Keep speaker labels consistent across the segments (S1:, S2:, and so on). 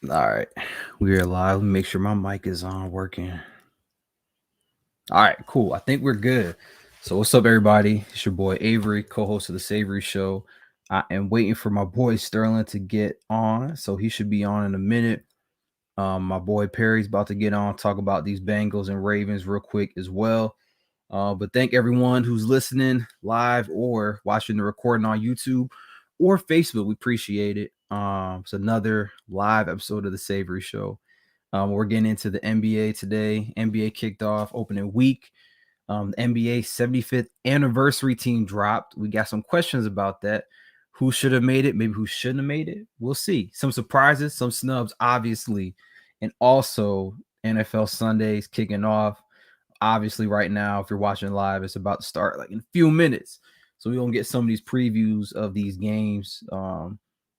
S1: All right, we are live. Let me make sure my mic is on working. All right, cool. I think we're good. So, what's up, everybody? It's your boy Avery, co-host of the Savory Show. I am waiting for my boy Sterling to get on, so he should be on in a minute. My boy Perry's about to get on, talk about these Bengals and Ravens real quick as well. But thank everyone who's listening live or watching the recording on YouTube or Facebook. We appreciate it. It's another live episode of the Savory Show. We're getting into the NBA today. NBA kicked off opening week. The NBA 75th anniversary team dropped. We got some questions about that. Who should have made it? Maybe who shouldn't have made it? We'll see. Some surprises, some snubs, obviously. And also NFL Sundays kicking off. Obviously, right now, if you're watching live, it's about to start like in a few minutes. So we're gonna get some of these previews of these games.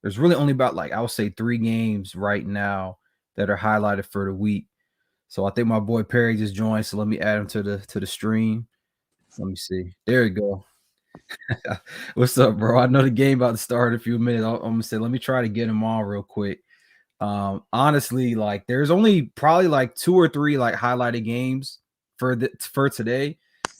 S1: There's really only about I would say 3 games right now that are highlighted for the week. So I think my boy Perry just joined. So let me add him to the stream. Let me see. There you go. What's up, bro? I know the game about to start in a few minutes. I'm gonna say, let me try to get him on real quick. Honestly, there's only probably 2 or 3 highlighted games for today.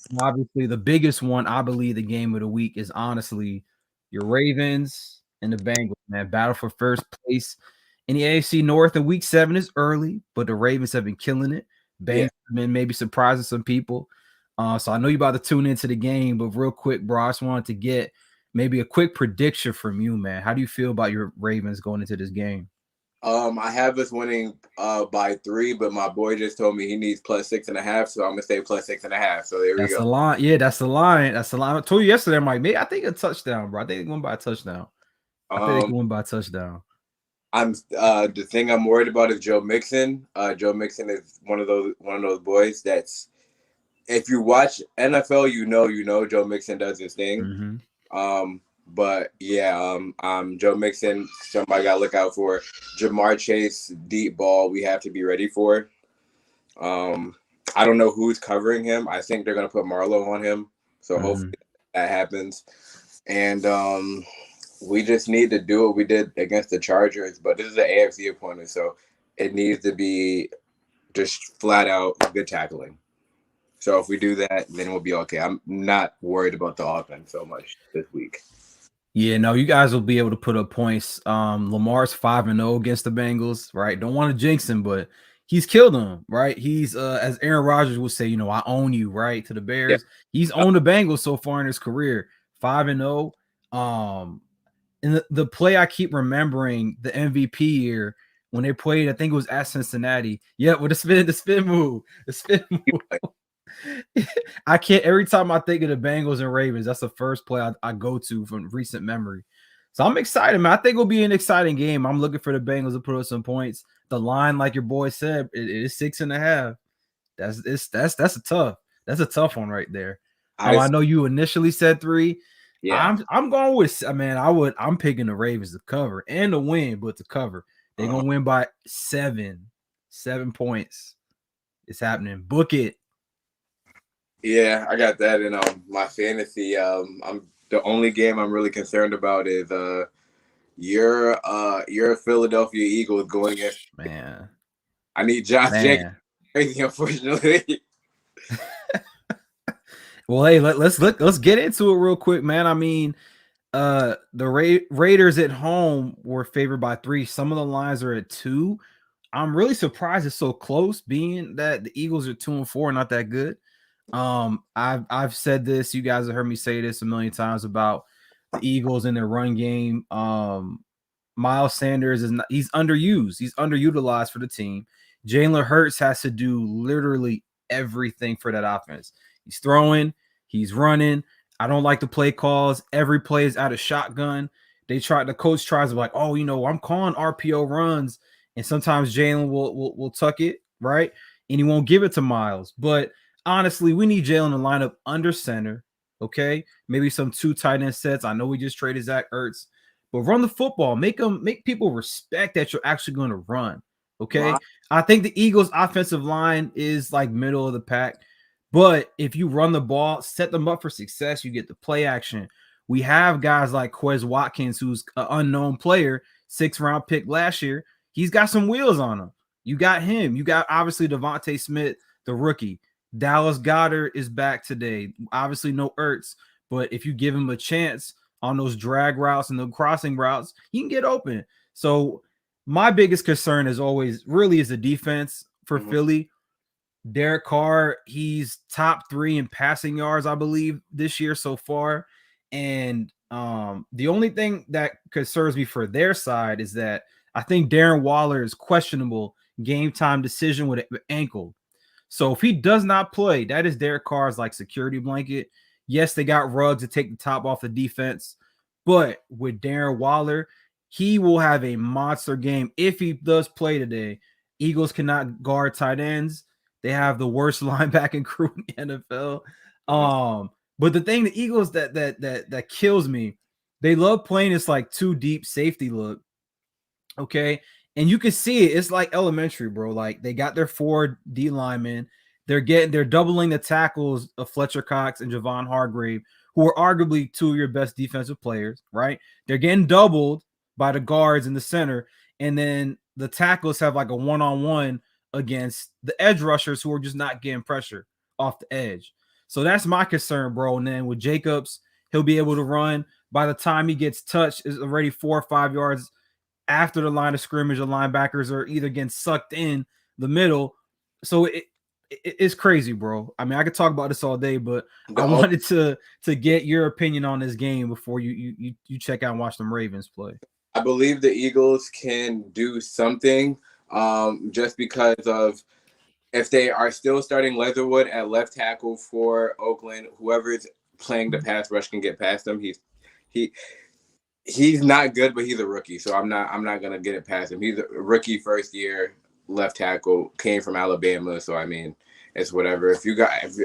S1: And obviously, the biggest one, I believe, the game of the week is honestly your Ravens and the Bengals, man. Battle for first place in the AFC North. And week 7 is early, but the Ravens have been killing it. Bengals have been maybe surprising some people. So I know you're about to tune into the game, but real quick, bro, I just wanted to get maybe a quick prediction from you, man. How do you feel about your Ravens going into this game?
S2: I have us winning by 3, but my boy just told me he needs plus 6.5, so I'm gonna say plus 6.5. So there we
S1: That's
S2: go.
S1: the line. Yeah, that's the line. That's the line. I told you yesterday, I'm like, maybe I think a touchdown, bro. I think they're going by a touchdown. I think they
S2: Um,
S1: can win by a touchdown.
S2: I'm the thing I'm worried about is Joe Mixon. Joe Mixon is one of those boys that's, if you watch NFL, you know Joe Mixon does his thing.
S1: Mm-hmm.
S2: But yeah, Joe Mixon, somebody got to look out for. Jamar Chase, deep ball, we have to be ready for. Um, I don't know who's covering him. I think they're gonna put Marlowe on him, so
S1: Mm-hmm.
S2: hopefully that happens. And we just need to do what we did against the Chargers, but this is an AFC opponent, so it needs to be just flat out good tackling. So if we do that, then we'll be okay. I'm not worried about the offense so much this week.
S1: Yeah, no, you guys will be able to put up points. Lamar's 5-0 against the Bengals, right? Don't want to jinx him, but he's killed them, right? He's as Aaron Rodgers would say, I own you, right? To the
S2: Yeah.
S1: Bears. He's owned the Bengals so far in his career. 5-0. And the play I keep remembering, the MVP year when they played, I think it was at Cincinnati. Yeah, with the spin move. The spin move. I can't. Every time I think of the Bengals and Ravens, that's the first play I go to from recent memory. So I'm excited, man. I think it'll be an exciting game. I'm looking for the Bengals to put up some points. The line, like your boy said, it is 6.5. That's a tough one right there.
S2: I
S1: I know you initially said 3.
S2: yeah.
S1: I'm going with, man. I'm picking the Ravens to cover and to win, but to cover. They're
S2: Uh-huh.
S1: gonna win by 7 points. It's happening. Book it.
S2: Yeah, I got that in my fantasy. I'm the only game I'm really concerned about is your Philadelphia Eagles going against.
S1: Man.
S2: I need Josh Jacobs
S1: Man.
S2: crazy, unfortunately.
S1: Well, hey, let's get into it real quick, man. I mean, the Raiders at home were favored by 3. Some of the lines are at 2. I'm really surprised it's so close, being that the Eagles are 2-4, not that good. I've said this, you guys have heard me say this a million times about the Eagles and their run game. Miles Sanders is not, he's underused, he's underutilized for the team. Jalen Hurts has to do literally everything for that offense. He's throwing, he's running. I don't like the play calls. Every play is out of shotgun. The coach tries to oh, I'm calling RPO runs, and sometimes Jalen will tuck it, right? And he won't give it to Miles. But honestly, we need Jalen to line up under center. Okay. Maybe some 2 tight end sets. I know we just traded Zach Ertz, but run the football. Make people respect that you're actually going to run. Okay.
S2: My,
S1: I think the Eagles' offensive line is middle of the pack. But if you run the ball, set them up for success, you get the play action. We have guys like Quez Watkins, who's an unknown player, 6th round pick last year. he's got some wheels on him. You got him. You got obviously Devontae Smith, the rookie. Dallas Goedert is back today. Obviously, no Ertz, but if you give him a chance on those drag routes and the crossing routes, he can get open. So my biggest concern is always really is the defense for Philly. Derek Carr, he's top 3 in passing yards, I believe, this year so far. And the only thing that concerns me for their side is that I think Darren Waller is questionable game time decision with an ankle. So if he does not play, that is Derek Carr's like security blanket. Yes, they got Ruggs to take the top off the defense, but with Darren Waller, he will have a monster game if he does play today. Eagles cannot guard tight ends. They have the worst linebacking crew in the NFL. But the thing, the Eagles that kills me, they love playing this like too deep safety look. Okay. And you can see it. It's like elementary, bro. Like they got their 4 D linemen. They're doubling the tackles of Fletcher Cox and Javon Hargrave, who are arguably 2 of your best defensive players, right? They're getting doubled by the guards in the center. And then the tackles have like a one-on-one against the edge rushers who are just not getting pressure off the edge. So that's my concern, bro. And then with Jacobs, he'll be able to run. By the time he gets touched, is already 4 or 5 yards after the line of scrimmage. The linebackers are either getting sucked in the middle. So it's crazy, bro. I mean, I could talk about this all day, but I wanted to get your opinion on this game before you check out and watch them Ravens play.
S2: I believe the Eagles can do something just because of if they are still starting Leatherwood at left tackle for Oakland, whoever is playing the pass rush can get past him. He's not good, but he's a rookie, so I'm not gonna get it past him. He's a rookie, first year left tackle, came from Alabama, so I mean it's whatever. If you guys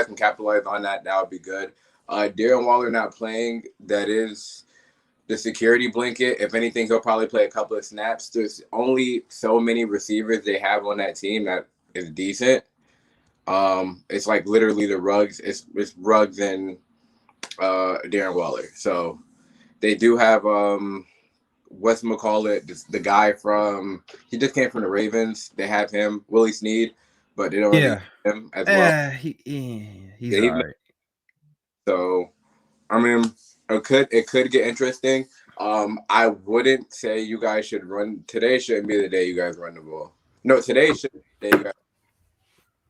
S2: can capitalize on that, that would be good. Darren Waller not playing, that is the security blanket. If anything, he'll probably play a couple of snaps. There's only so many receivers they have on that team that is decent. It's like literally the Ruggs. It's Ruggs and Darren Waller. So they do have whatchamacallit, the guy from, he just came from the Ravens. They have him, Willie Snead, but they don't really have him as well.
S1: He's all right.
S2: So I mean, it could get interesting. I wouldn't say you guys should run. Today shouldn't be the day you guys run the ball. No, today should be the day you guys,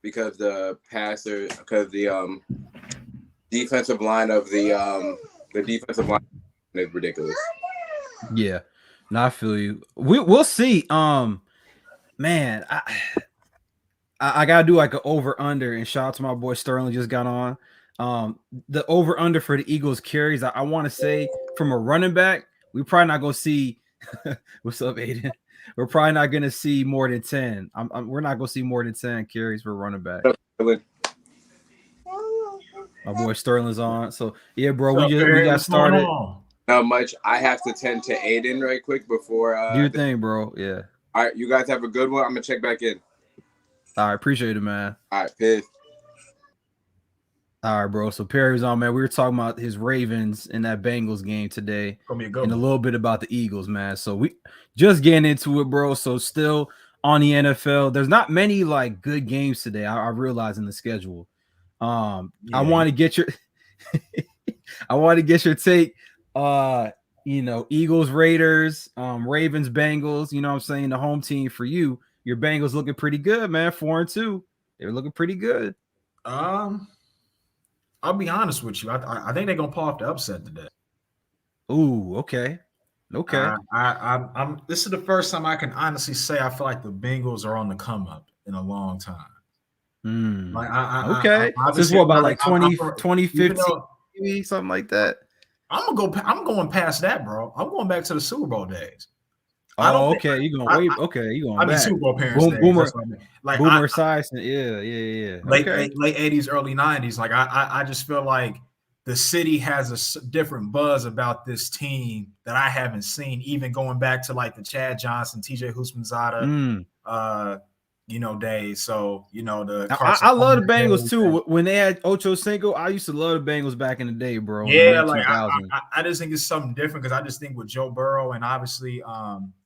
S2: because the defensive line of the defensive line is ridiculous.
S1: Yeah, no, I feel you. We'll see. Man, I gotta do like an over under, and shout out to my boy Sterling, just got on. The over under for the Eagles carries, I want to say from a running back, we're probably not gonna see what's up, Aiden. We're probably not gonna see more than 10. We're not gonna see more than 10 carries for running back. My boy Sterling's on. So yeah, bro, we got started.
S2: Not much. I have to tend to Aiden right quick before
S1: do your thing, bro. Yeah.
S2: All right, you guys have a good one. I'm gonna check back in.
S1: All right, appreciate it, man.
S2: All right, peace.
S1: All right, bro. So Perry's on, man. We were talking about his Ravens in that Bengals game today, and a little bit about the Eagles, man. So we just getting into it, bro. So still on the NFL, there's not many like good games today. I realize in the schedule. I want to get your, take. Eagles, Raiders, Ravens, Bengals. You know what I'm saying? The home team for you. Your Bengals looking pretty good, man. 4-2. They're looking pretty good.
S3: I'll be honest with you. I think they're gonna pull off the upset today.
S1: Ooh, okay.
S3: I'm. This is the first time I can honestly say I feel like the Bengals are on the come up in a long time.
S1: Okay. This is what about like 2015, maybe something like that.
S3: I'm going past that, bro. I'm going back to the Super Bowl days.
S1: Okay. You going back.
S3: Super Bowl parents.
S1: Boomer Esiason. Yeah.
S3: Late 80s, early 90s. Like I just feel like the city has a different buzz about this team that I haven't seen, even going back to like the Chad Johnson, TJ Houshmandzadeh, days. So,
S1: I love the Bengals too. When they had Ocho Cinco, I used to love the Bengals back in the day, bro.
S3: Yeah, like I just think it's something different because I just think with Joe Burrow and obviously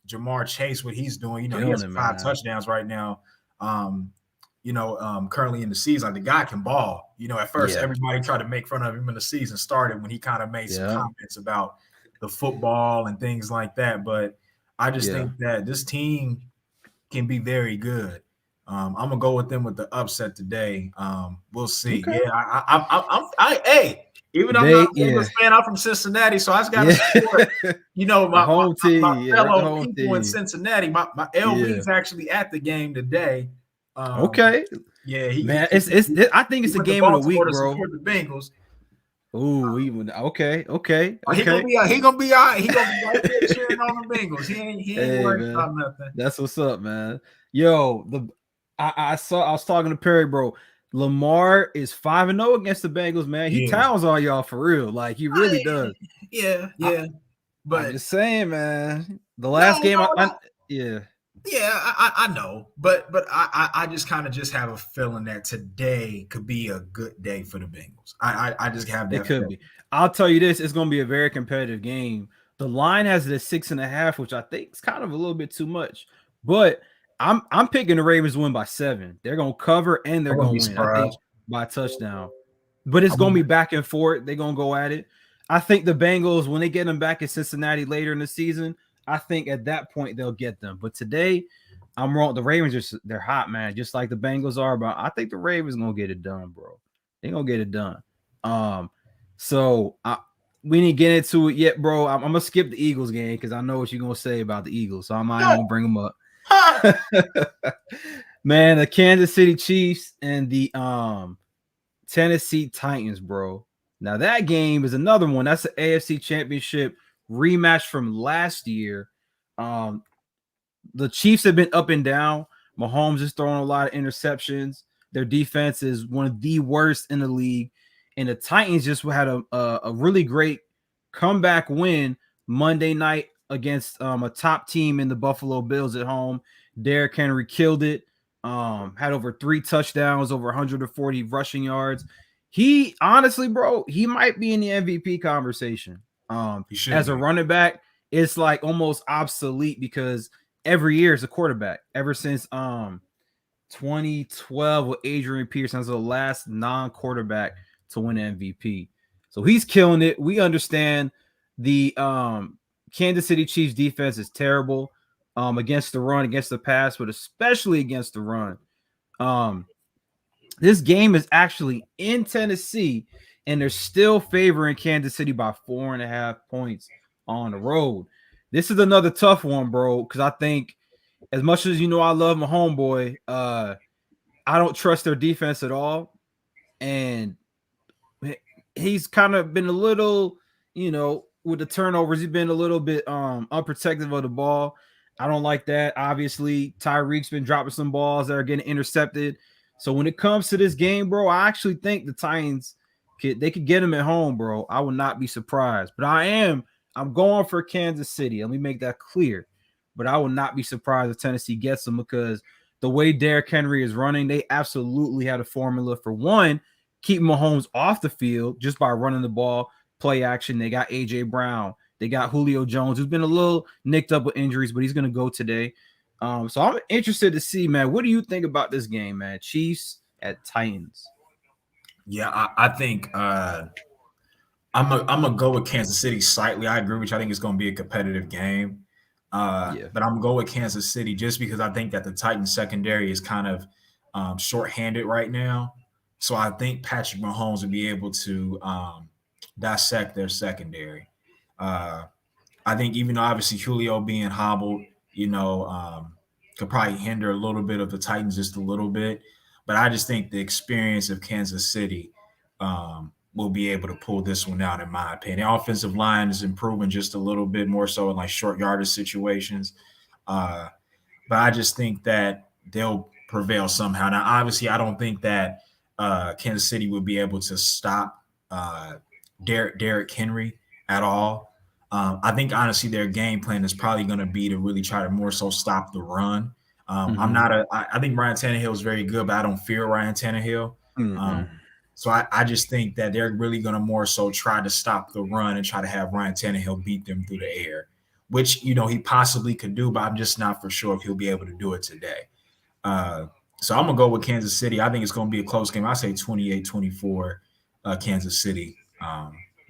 S3: Jamar Chase, what he's doing. You know, he
S1: Killing
S3: has
S1: it,
S3: 5
S1: man.
S3: touchdowns right now. Currently in the season, like the guy can ball. You know, at first
S1: Yeah.
S3: everybody tried to make fun of him when the season started when he kind of made some
S1: Yeah.
S3: comments about the football and things like that. But I just think that this team can be very good. I'm gonna go with them with the upset today. We'll see.
S1: Okay.
S3: Yeah, hey, even though I'm not a Bengals fan, I'm from Cincinnati, so I just gotta support, you know, my
S1: home team,
S3: my fellow people
S1: team
S3: in Cincinnati. My LB's actually at the game today.
S1: Okay.
S3: Yeah,
S1: Man, I think it's a game of the week, bro.
S3: Support the Bengals.
S1: Ooh, okay.
S3: He gonna be all right. He gonna be right there cheering on the Bengals. He ain't worried about nothing.
S1: That's what's up, man. Yo, I was talking to Perry, bro. Lamar is 5-0 against the Bengals, man. He towns all y'all for real. Like he really does.
S3: Yeah. But
S1: I'm just saying, man. The last game,
S3: I know, but I just kind of just have a feeling that today could be a good day for the Bengals. I just have that.
S1: It could be. I'll tell you this: it's going to be a very competitive game. The line has it at 6.5, which I think is kind of a little bit too much. But I'm picking the Ravens to win by 7. They're going to cover and they're going to win. I think by a touchdown. But it's going to be back and forth. They're going to go at it. I think the Bengals, when they get them back in Cincinnati later in the season, I think at that point they'll get them. But today, I'm wrong. The Ravens they're hot, man, just like the Bengals are. But I think the Ravens gonna get it done, bro. They're gonna get it done. So we didn't get into it yet, bro. I'm gonna skip the Eagles game because I know what you're gonna say about the Eagles, so I'm not even gonna bring them up. Man, the Kansas City Chiefs and the Tennessee Titans, bro. Now that game is another one. That's the AFC Championship rematch from last year. The Chiefs have been up and down. Mahomes is throwing a lot of interceptions. Their defense is one of the worst in the league. And the Titans just had a really great comeback win Monday night against a top team in the Buffalo Bills at home. Derrick Henry killed it. Had over 3 touchdowns, over 140 rushing yards. He honestly, bro, he might be in the MVP conversation. As a running back, it's like almost obsolete because every year is a quarterback. Ever since 2012 with Adrian Peterson as the last non-quarterback to win MVP. So he's killing it. We understand the Kansas City Chiefs defense is terrible against the run, against the pass, but especially against the run. This game is actually in Tennessee, and they're still favoring Kansas City by 4.5 points on the road. This is another tough one, bro, because I think as much as I love my homeboy, I don't trust their defense at all. And he's kind of been a little, with the turnovers, he's been a little bit unprotected of the ball. I don't like that. Obviously, Tyreek's been dropping some balls that are getting intercepted. So when it comes to this game, bro, I actually think the Titans could get him at home, bro. I would not be surprised. But I'm going for Kansas City. Let me make that clear. But I will not be surprised if Tennessee gets them because the way Derrick Henry is running, they absolutely had a formula for one, keep Mahomes off the field just by running the ball, play action. They got A.J. Brown. They got Julio Jones, who's been a little nicked up with injuries, but he's going to go today. So I'm interested to see, man, what do you think about this game, man? Chiefs at Titans.
S3: Yeah, I think I'm gonna go with Kansas City slightly. I agree with you. I think it's gonna be a competitive game. But I'm gonna go with Kansas City just because I think that the Titans secondary is kind of shorthanded right now. So I think Patrick Mahomes will be able to dissect their secondary. I think even though obviously Julio being hobbled, could probably hinder a little bit of the Titans just a little bit. But I just think the experience of Kansas City will be able to pull this one out, in my opinion. The offensive line is improving just a little bit more so in like short yardage situations. But I just think that they'll prevail somehow. Now, obviously, I don't think that Kansas City will be able to stop Derrick Henry at all. I think, honestly, their game plan is probably going to be to really try to more so stop the run. I think Ryan Tannehill is very good, but I don't fear Ryan Tannehill. So I just think that they're really going to more so try to stop the run and try to have Ryan Tannehill beat them through the air, which he possibly could do, but I'm just not for sure if he'll be able to do it today. So I'm gonna go with Kansas City. I think it's gonna be a close game. I say 28-24. Kansas City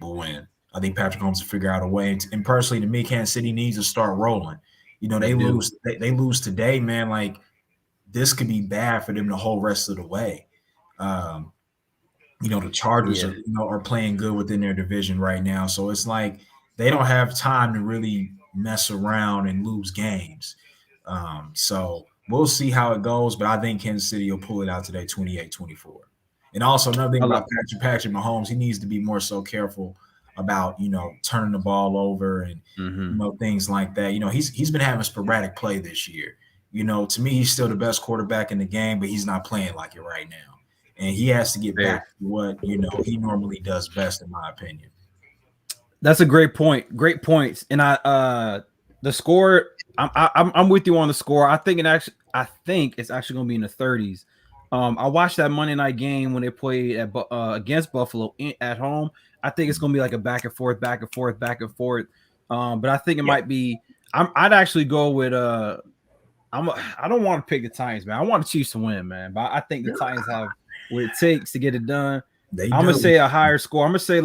S3: will win. I think Patrick Mahomes will figure out a way. And personally, to me, Kansas City needs to start rolling. They lose today, man. Like, this could be bad for them the whole rest of the way. The Chargers are playing good within their division right now, so it's like they don't have time to really mess around and lose games. So we'll see how it goes, but I think Kansas City will pull it out today, 28-24. And also another thing about Patrick Mahomes, he needs to be more so careful about turning the ball over and things like that. He's been having sporadic play this year. To me, he's still the best quarterback in the game, but he's not playing like it right now. And he has to get back to what he normally does best, in my opinion.
S1: That's a great point. Great points. And the score, I'm with you on the score. I think it's actually going to be in the 30s. I watched that Monday night game when they played against Buffalo at home. I think it's going to be like a back and forth. But I think it might be. I'd actually go with I don't want to pick the Titans, man. I want the Chiefs to win, man. But I think the Titans have what it takes to get it done. I'm gonna say a higher score. I'm gonna say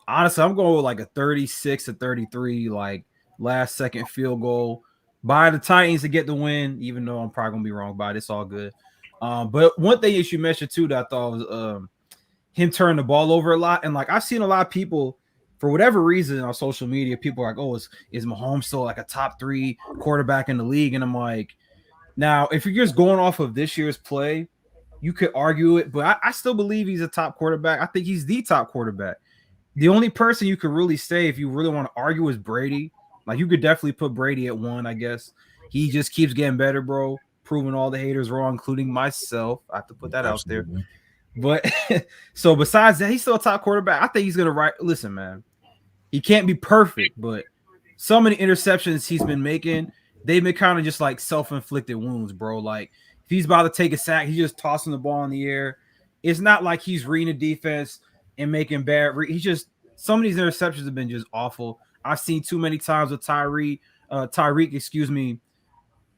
S1: honestly, I'm going with like a 36-33, like last second field goal by the Titans to get the win, even though I'm probably gonna be wrong about it. It's all good. But one thing that you mentioned too that I thought was him turning the ball over a lot. And like I've seen a lot of people, for whatever reason on social media, people are like, oh, is Mahomes still like a top 3 quarterback in the league? And I'm like, now, if you're just going off of this year's play, you could argue it, but I still believe he's a top quarterback. I think he's the top quarterback. The only person you could really say, if you really want to argue, is Brady. Like, you could definitely put Brady at 1, I guess. He just keeps getting better, bro, proving all the haters wrong, including myself. I have to put that out there. But so besides that, he's still a top quarterback. I think he's going to listen, man, he can't be perfect, but so many interceptions he's been making, they've been kind of just like self-inflicted wounds, bro. Like, if he's about to take a sack, he's just tossing the ball in the air. It's not like he's reading the defense and making bad. He's just, some of these interceptions have been just awful. I've seen too many times with Tyreek,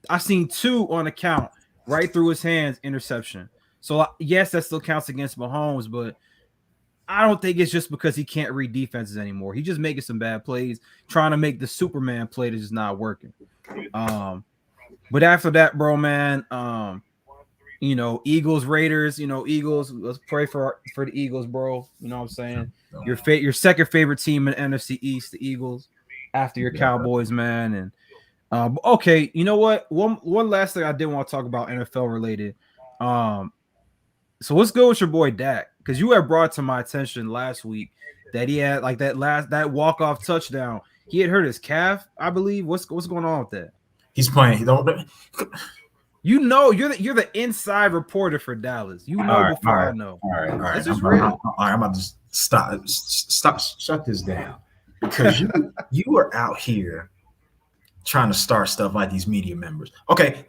S1: I've seen 2 on the count right through his hands, interception. So yes, that still counts against Mahomes, but I don't think it's just because he can't read defenses anymore. He's just making some bad plays, trying to make the Superman play that's just not working. But after that, bro, man, Eagles, Raiders, Eagles, let's pray for the Eagles, bro. You know what I'm saying? Your second favorite team in NFC East, the Eagles, after your Cowboys, man. And okay, you know what? One last thing I did want to talk about NFL related. So let's go with your boy Dak, because you had brought to my attention last week that he had like that walk-off touchdown. He had hurt his calf, I believe. What's going on with that?
S3: He's playing.
S1: You're the inside reporter for Dallas. I know.
S3: All right.
S1: This is real.
S3: I'm about to stop. Shut this down, because you are out here trying to start stuff like these media members. Okay,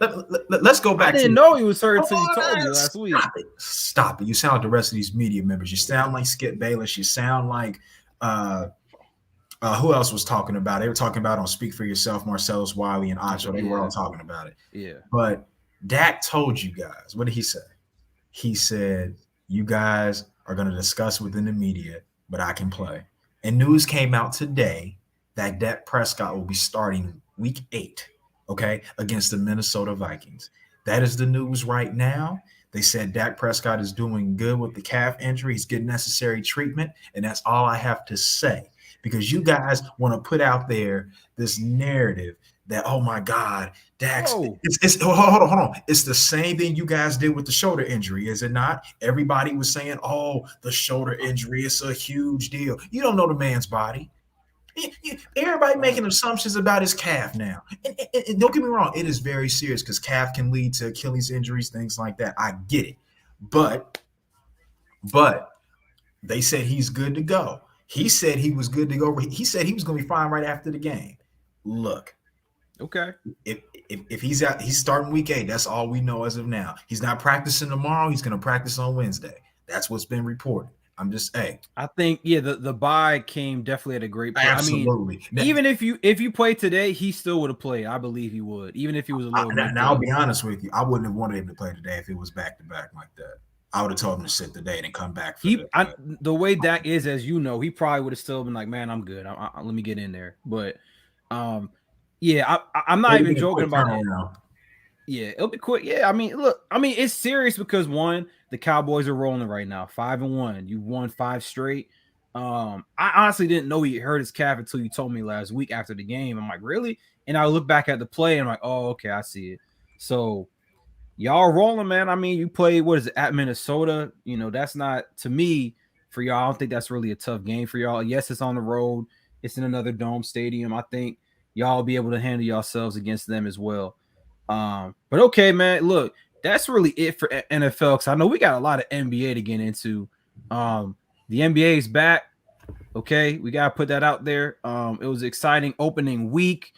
S3: let's go back.
S1: I didn't know he was hurt until you told me last week.
S3: Stop it. You sound like the rest of these media members. You sound like Skip Bayless. You sound like who else was talking about it? They were talking about on Speak for Yourself, Marcellus Wiley and Acho. They were all talking about it.
S1: Yeah.
S3: But Dak told you guys, what did he say? He said, you guys are going to discuss within the media, but I can play. And news came out today that Dak Prescott will be starting Week 8, okay, against the Minnesota Vikings. That is the news right now. They said Dak Prescott is doing good with the calf injury. He's getting necessary treatment, and that's all I have to say. Because you guys want to put out there this narrative that, oh my God, Dak's it's hold on. It's the same thing you guys did with the shoulder injury, is it not? Everybody was saying, oh, the shoulder injury is a huge deal. You don't know the man's body. Everybody making assumptions about his calf now. And don't get me wrong, it is very serious because calf can lead to Achilles injuries, things like that. I get it. But they said he's good to go. He said he was good to go. He said he was going to be fine right after the game. Look.
S1: Okay.
S3: If he's out, he's starting Week 8. That's all we know as of now. He's not practicing tomorrow. He's going to practice on Wednesday. That's what's been reported. I'm just hey.
S1: I think the bye came definitely at a great point.
S3: Absolutely.
S1: I mean, even if you played today, he still would have played. I believe he would, even if he was a little.
S3: Now I'll be honest with you, I wouldn't have wanted him to play today if it was back to back like that. I would have told him to sit today and come back.
S1: The way Dak is, as you know, he probably would have still been like, "Man, I'm good. Let me get in there." But, yeah, I'm not even joking about it. Yeah, it'll be quick. Yeah, I mean, look, it's serious because one, the Cowboys are rolling right now, 5-1. You won 5 straight. I honestly didn't know he hurt his calf until you told me last week after the game. I'm like, really? And I look back at the play and I'm like, oh, okay, I see it. So y'all rolling, man. I mean, you played, what is it, at Minnesota? You know, that's not, to me, for y'all, I don't think that's really a tough game for y'all. Yes, it's on the road. It's in another dome stadium. I think y'all will be able to handle yourselves against them as well. But okay, man, look, that's really it for NFL, because I know we got a lot of NBA to get into. The NBA is back. Okay, we got to put that out there. It was an exciting opening week.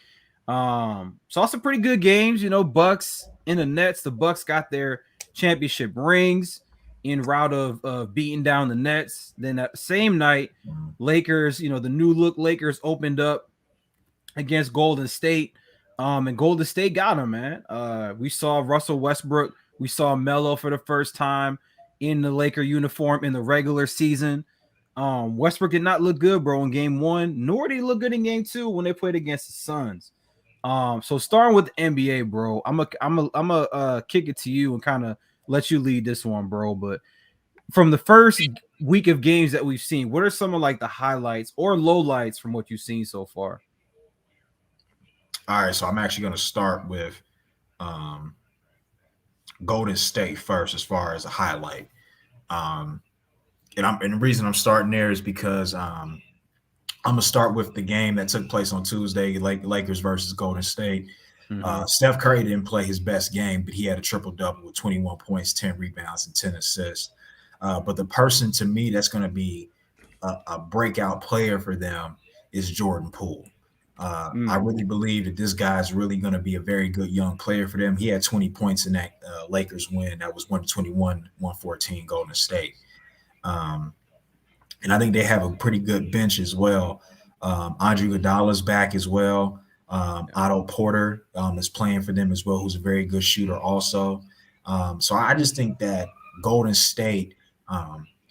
S1: Saw some pretty good games, you know, Bucks in the Nets. The Bucks got their championship rings en route of beating down the Nets. Then that same night, Lakers, you know, the new look Lakers opened up against Golden State. And Golden State got him, man. We saw Russell Westbrook. We saw Melo for the first time in the Laker uniform in the regular season. Westbrook did not look good, bro, in game 1, nor did he look good in game 2 when they played against the Suns. So starting with the NBA, bro, I'm a kick it to you and kind of let you lead this one, bro. But from the first week of games that we've seen, what are some of like the highlights or lowlights from what you've seen so far?
S3: All right, so I'm actually going to start with Golden State first, as far as a highlight. And the reason I'm starting there is because I'm gonna start with the game that took place on Tuesday, Lakers versus Golden State. Steph Curry didn't play his best game, but he had a triple-double with 21 points, 10 rebounds, and 10 assists. But the person to me that's going to be a breakout player for them is Jordan Poole. I really believe that this guy is really going to be a very good young player for them. He had 20 points in that Lakers win. That was 121-114 Golden State. And I think they have a pretty good bench as well. Andre Iguodala's back as well. Otto Porter is playing for them as well, who's a very good shooter also. So I just think that Golden State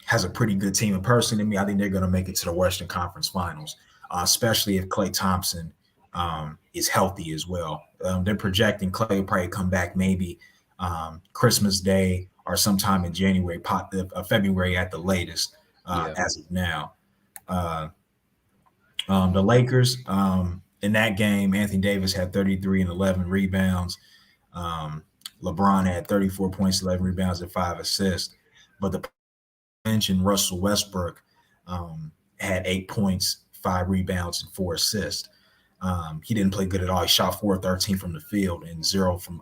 S3: has a pretty good team. And personally, to me, I think they're going to make it to the Western Conference Finals. Especially if Klay Thompson is healthy as well. They're projecting Klay will probably come back maybe Christmas Day or sometime in January, February at the latest, as of now. The Lakers, in that game, Anthony Davis had 33 and 11 rebounds. LeBron had 34 points, 11 rebounds, and 5 assists. But the bench and Russell Westbrook had 8 points, 5 rebounds, and 4 assists. He didn't play good at all. He shot 4-13 from the field and 4 from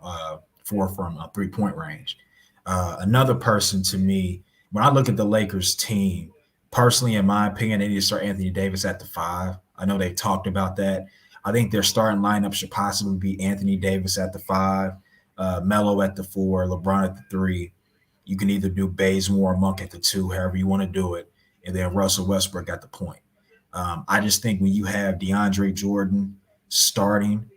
S3: 3-point range. Another person to me, when I look at the Lakers team, personally, in my opinion, they need to start Anthony Davis at the 5. I know they talked about that. I think their starting lineup should possibly be Anthony Davis at the 5, Melo at the 4, LeBron at the 3. You can either do Bazemore or Monk at the 2, however you want to do it, and then Russell Westbrook at the point. I just think when you have DeAndre Jordan starting,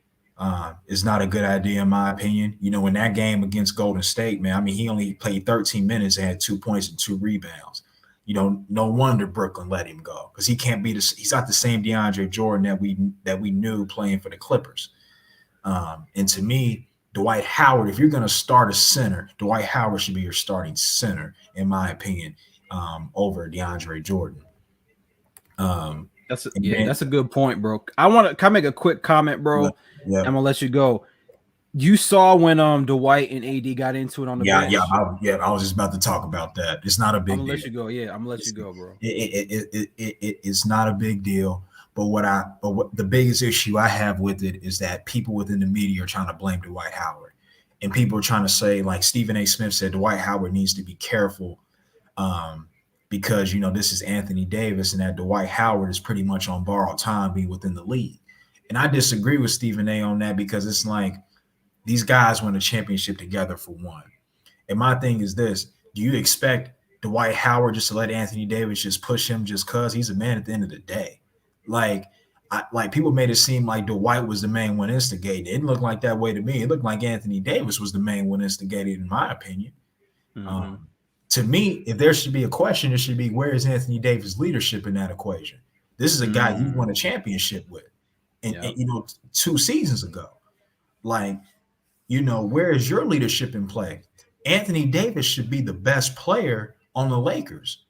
S3: is not a good idea in my opinion. You know, in that game against Golden State, man, I mean, he only played 13 minutes and had 2 points and 2 rebounds. You know, no wonder Brooklyn let him go, because he can't be he's not the same DeAndre Jordan that we knew playing for the Clippers. And to me, Dwight Howard, if you're going to start a center, Dwight Howard should be your starting center, in my opinion, over DeAndre Jordan.
S1: That's a good point, bro. Can I make a quick comment, bro?
S3: Yeah.
S1: I'm gonna let you go. You saw when Dwight and AD got into it on the bench.
S3: I was just about to talk about that. It's not a big deal.
S1: I'm gonna let you go. Yeah, I'm gonna let you go, bro.
S3: It's not a big deal. But what the biggest issue I have with it is that people within the media are trying to blame Dwight Howard, and people are trying to say, like Stephen A. Smith said, Dwight Howard needs to be careful, because you know this is Anthony Davis, and that Dwight Howard is pretty much on borrowed time being within the league. And I disagree with Stephen A. on that, because it's like these guys won a championship together for one. And my thing is this: do you expect Dwight Howard just to let Anthony Davis just push him just because he's a man at the end of the day. Like people made it seem like Dwight was the main one instigating. It didn't look like that way to me. It looked like Anthony Davis was the main one instigating, in my opinion. To me, if there should be a question, it should be, where is Anthony Davis' leadership in that equation? This is a guy you won a championship with, and 2 seasons ago. Like, where is your leadership in play? Anthony Davis should be the best player on the Lakers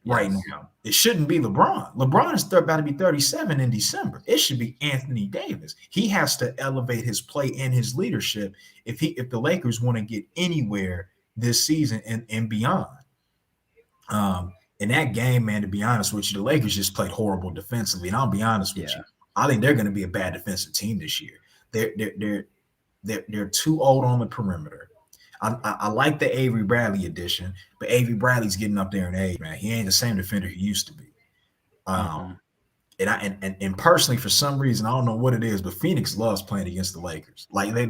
S3: right now. It shouldn't be LeBron. LeBron is about to be 37 in December. It should be Anthony Davis. He has to elevate his play and his leadership if the Lakers want to get anywhere this season and beyond. In that game, man, to be honest with you, the Lakers just played horrible defensively. And I'll be honest with you, I think they're going to be a bad defensive team this year. They're too old on the perimeter. I like the Avery Bradley addition, but Avery Bradley's getting up there in age, man. He ain't the same defender he used to be. And personally, for some reason, I don't know what it is, but Phoenix loves playing against the Lakers. Like they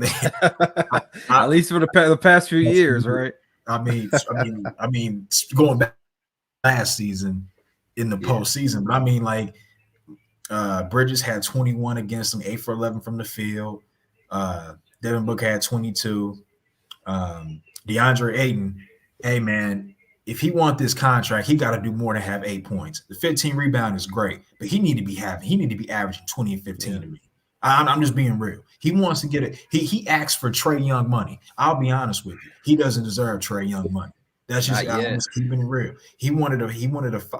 S1: at least for the past few years, right?
S3: I mean, going back last season in the postseason, but I mean, like Bridges had 21 against them, 8 for 11 from the field. Devin Booker had 22. DeAndre Ayton, hey man, if he wants this contract, he got to do more than have 8 points. The 15 rebound is great, but he need to be averaging 20 and 15 to me. I'm just being real. He wants to get it. He asked for Trae Young money. I'll be honest with you. He doesn't deserve Trae Young money. That's just I'm just keeping it real. He wanted a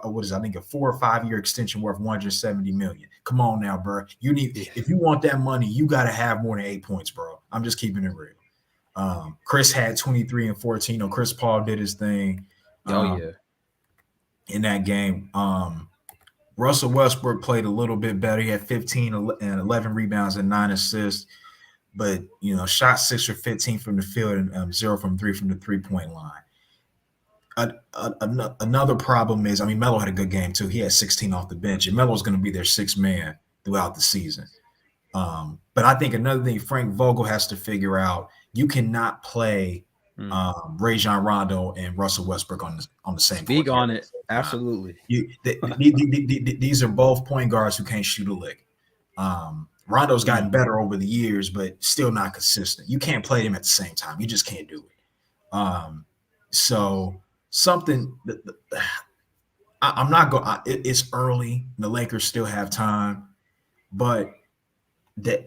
S3: what is it, I think a 4 or 5 year extension worth $170 million. Come on now, bro. If you want that money, you got to have more than 8 points, bro. I'm just keeping it real. Chris had 23 and 14. Chris Paul did his thing. In that game. Russell Westbrook played a little bit better. He had 15 and 11 rebounds and 9 assists, but shot 6 for 15 from the field and 0 from 3 from the 3-point line. Another problem is, Melo had a good game too. He had 16 off the bench, and Melo's going to be their 6th man throughout the season. But I think another thing Frank Vogel has to figure out, you cannot play Rajon Rondo and Russell Westbrook on the same.
S1: Speak on it. Absolutely.
S3: These are both point guards who can't shoot a lick. Rondo's gotten better over the years, but still not consistent. You can't play them at the same time. You just can't do it. So something that I'm not going. It's early. The Lakers still have time, but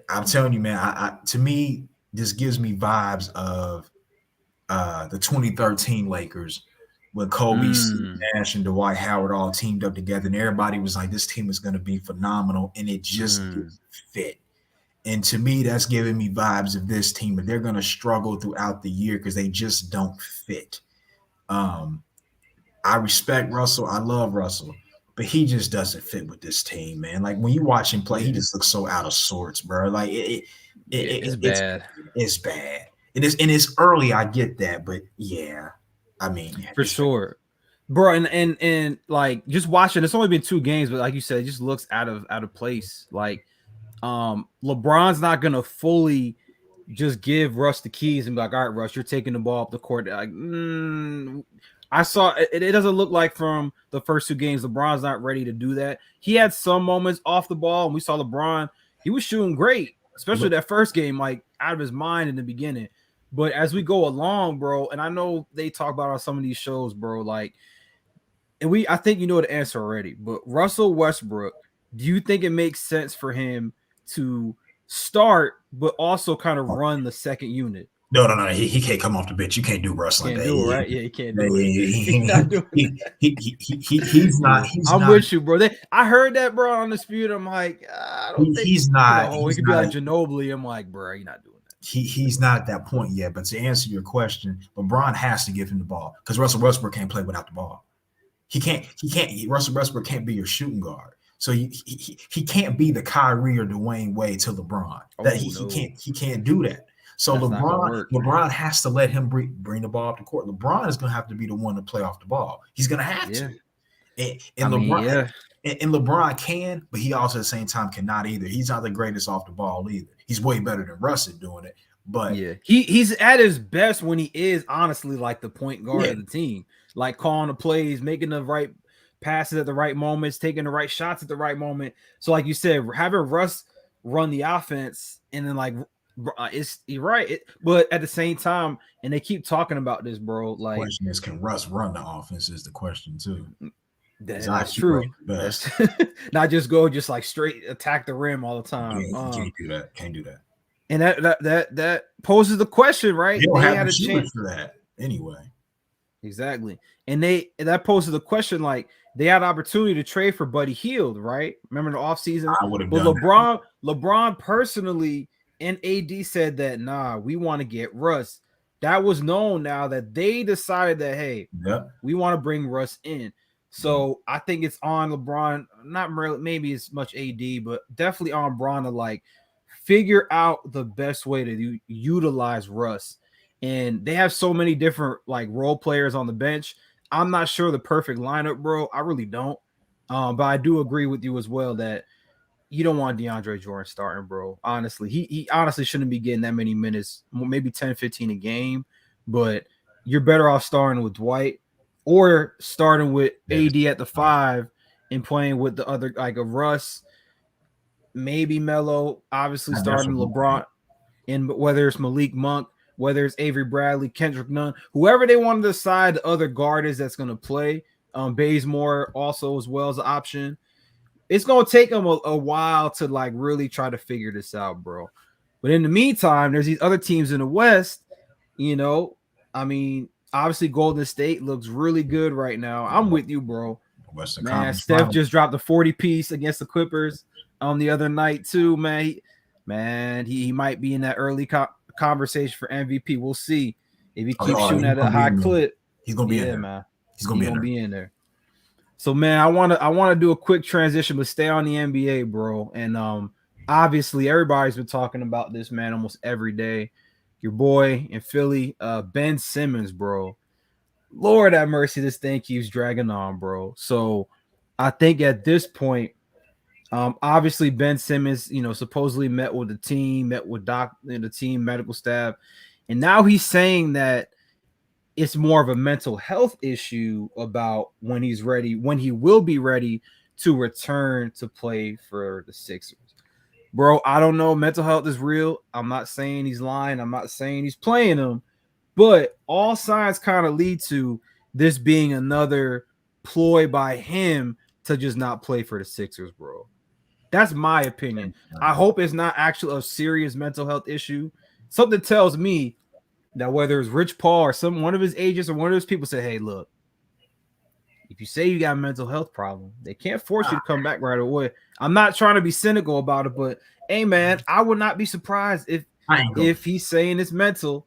S3: I'm telling you, man. To me, this gives me vibes of the 2013 Lakers when Kobe, Steve Nash, and Dwight Howard all teamed up together, and everybody was like, this team is going to be phenomenal, and it just didn't fit. And to me, that's giving me vibes of this team, but they're going to struggle throughout the year because they just don't fit. I respect Russell. I love Russell, but he just doesn't fit with this team, man. Like when you watch him play, he just looks so out of sorts, bro. Like it's bad. It's bad. And it's early. I get that, but yeah, for
S1: sure, bro. And like just watching, it's only been 2 games, but like you said, it just looks out of place. Like LeBron's not gonna fully just give Russ the keys and be like, all right, Russ, you're taking the ball up the court. Like, I saw it doesn't look like from the first 2 games, LeBron's not ready to do that. He had some moments off the ball, and we saw LeBron, he was shooting great, especially that first game, like out of his mind in the beginning. But as we go along, bro, and I know they talk about on some of these shows, bro, like, and I think you know the answer already, but Russell Westbrook, do you think it makes sense for him to start, but also kind of run the second unit?
S3: No. He can't come off the bench. You can't do Russ like that.
S1: Do it, right? Yeah, he can't do
S3: it. He's not.
S1: I'm with you, bro. I heard that, bro, on Dispute. I'm like, I don't think
S3: he's not.
S1: He could be like Ginobili. I'm like, bro, you're not doing that.
S3: He's not at that point yet. But to answer your question, LeBron has to give him the ball because Russell Westbrook can't play without the ball. He can't. Russell Westbrook can't be your shooting guard. So he can't be the Kyrie or Dwayne Wade to LeBron. He can't do that. So LeBron has to let him bring the ball up the court. LeBron is going to have to be the one to play off the ball. He's going to have to. And LeBron can, but he also at the same time cannot either. He's not the greatest off the ball either. He's way better than Russ at doing it. But
S1: he's at his best when he is honestly like the point guard of the team. like calling the plays, making the right passes at the right moments, taking the right shots at the right moment. So, like you said, having Russ run the offense and then like it's you're right. But at the same time, and they keep talking about this, bro. Like,
S3: question is, can Russ run the offense? Is the question too.
S1: That's true. That's not just go just like straight attack the rim all the time.
S3: Can't do that. Can't do that.
S1: And that poses the question, right?
S3: They had a chance for that anyway.
S1: Exactly. And that poses the question, like they had an opportunity to trade for Buddy Hield, right? Remember the offseason?
S3: I would have
S1: done
S3: that.
S1: LeBron personally and AD said that we want to get Russ. That was known now that they decided that we want to bring Russ in. So I think it's on LeBron, not maybe as much AD, but definitely on LeBron to like figure out the best way to utilize Russ. And they have so many different like role players on the bench. I'm not sure the perfect lineup, bro. I really don't. But I do agree with you as well that you don't want DeAndre Jordan starting, bro. Honestly, he honestly shouldn't be getting that many minutes, maybe 10, 15 a game. But you're better off starting with Dwight or starting with AD at the 5 and playing with the other like a Russ, maybe Melo, obviously starting LeBron, and whether it's Malik Monk, whether it's Avery Bradley, Kendrick Nunn, whoever they want to decide the other guard is that's going to play. Bazemore also as well as an option. It's going to take them a while to like really try to figure this out, bro. But in the meantime, there's these other teams in the West, I mean, obviously Golden State looks really good right now. I'm with you, bro. Man, Steph just dropped a 40-piece against the Clippers on the other night too, man. He might be in that early conversation for MVP. We'll see if he keeps shooting at a high clip.
S3: He's gonna be in there, man. He's gonna
S1: be in there. So, man, I want to do a quick transition, but stay on the NBA, bro. And obviously, everybody's been talking about this, man, almost every day. Your boy in Philly, Ben Simmons, bro. Lord have mercy, this thing keeps dragging on, bro. So, I think at this point, obviously Ben Simmons, supposedly met with the team, met with the team medical staff, and now he's saying that it's more of a mental health issue about when he will be ready to return to play for the Sixers. Bro, I don't know. Mental health is real. I'm not saying he's lying. I'm not saying he's playing them, but all signs kind of lead to this being another ploy by him to just not play for the Sixers, bro. That's my opinion. I hope it's not actually a serious mental health issue. Something tells me that whether it's Rich Paul or one of his agents or one of his people say, hey, look, if you say you got a mental health problem, they can't force you to come back right away. I'm not trying to be cynical about it, but hey, man, I would not be surprised if he's saying it's mental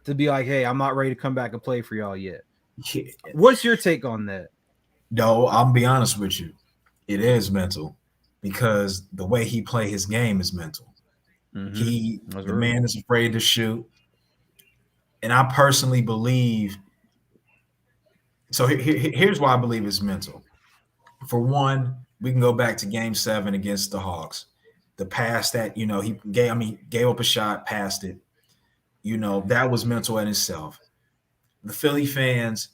S1: to be like, hey, I'm not ready to come back and play for y'all yet. Yeah. What's your take on that?
S3: No, I'll be honest with you. It is mental because the way he play his game is mental. Mm-hmm. The man is afraid to shoot. And I personally believe, so here's why I believe it's mental. For one, we can go back to Game 7 against the Hawks. The pass that, he gave up a shot, passed it. That was mental in itself. The Philly fans,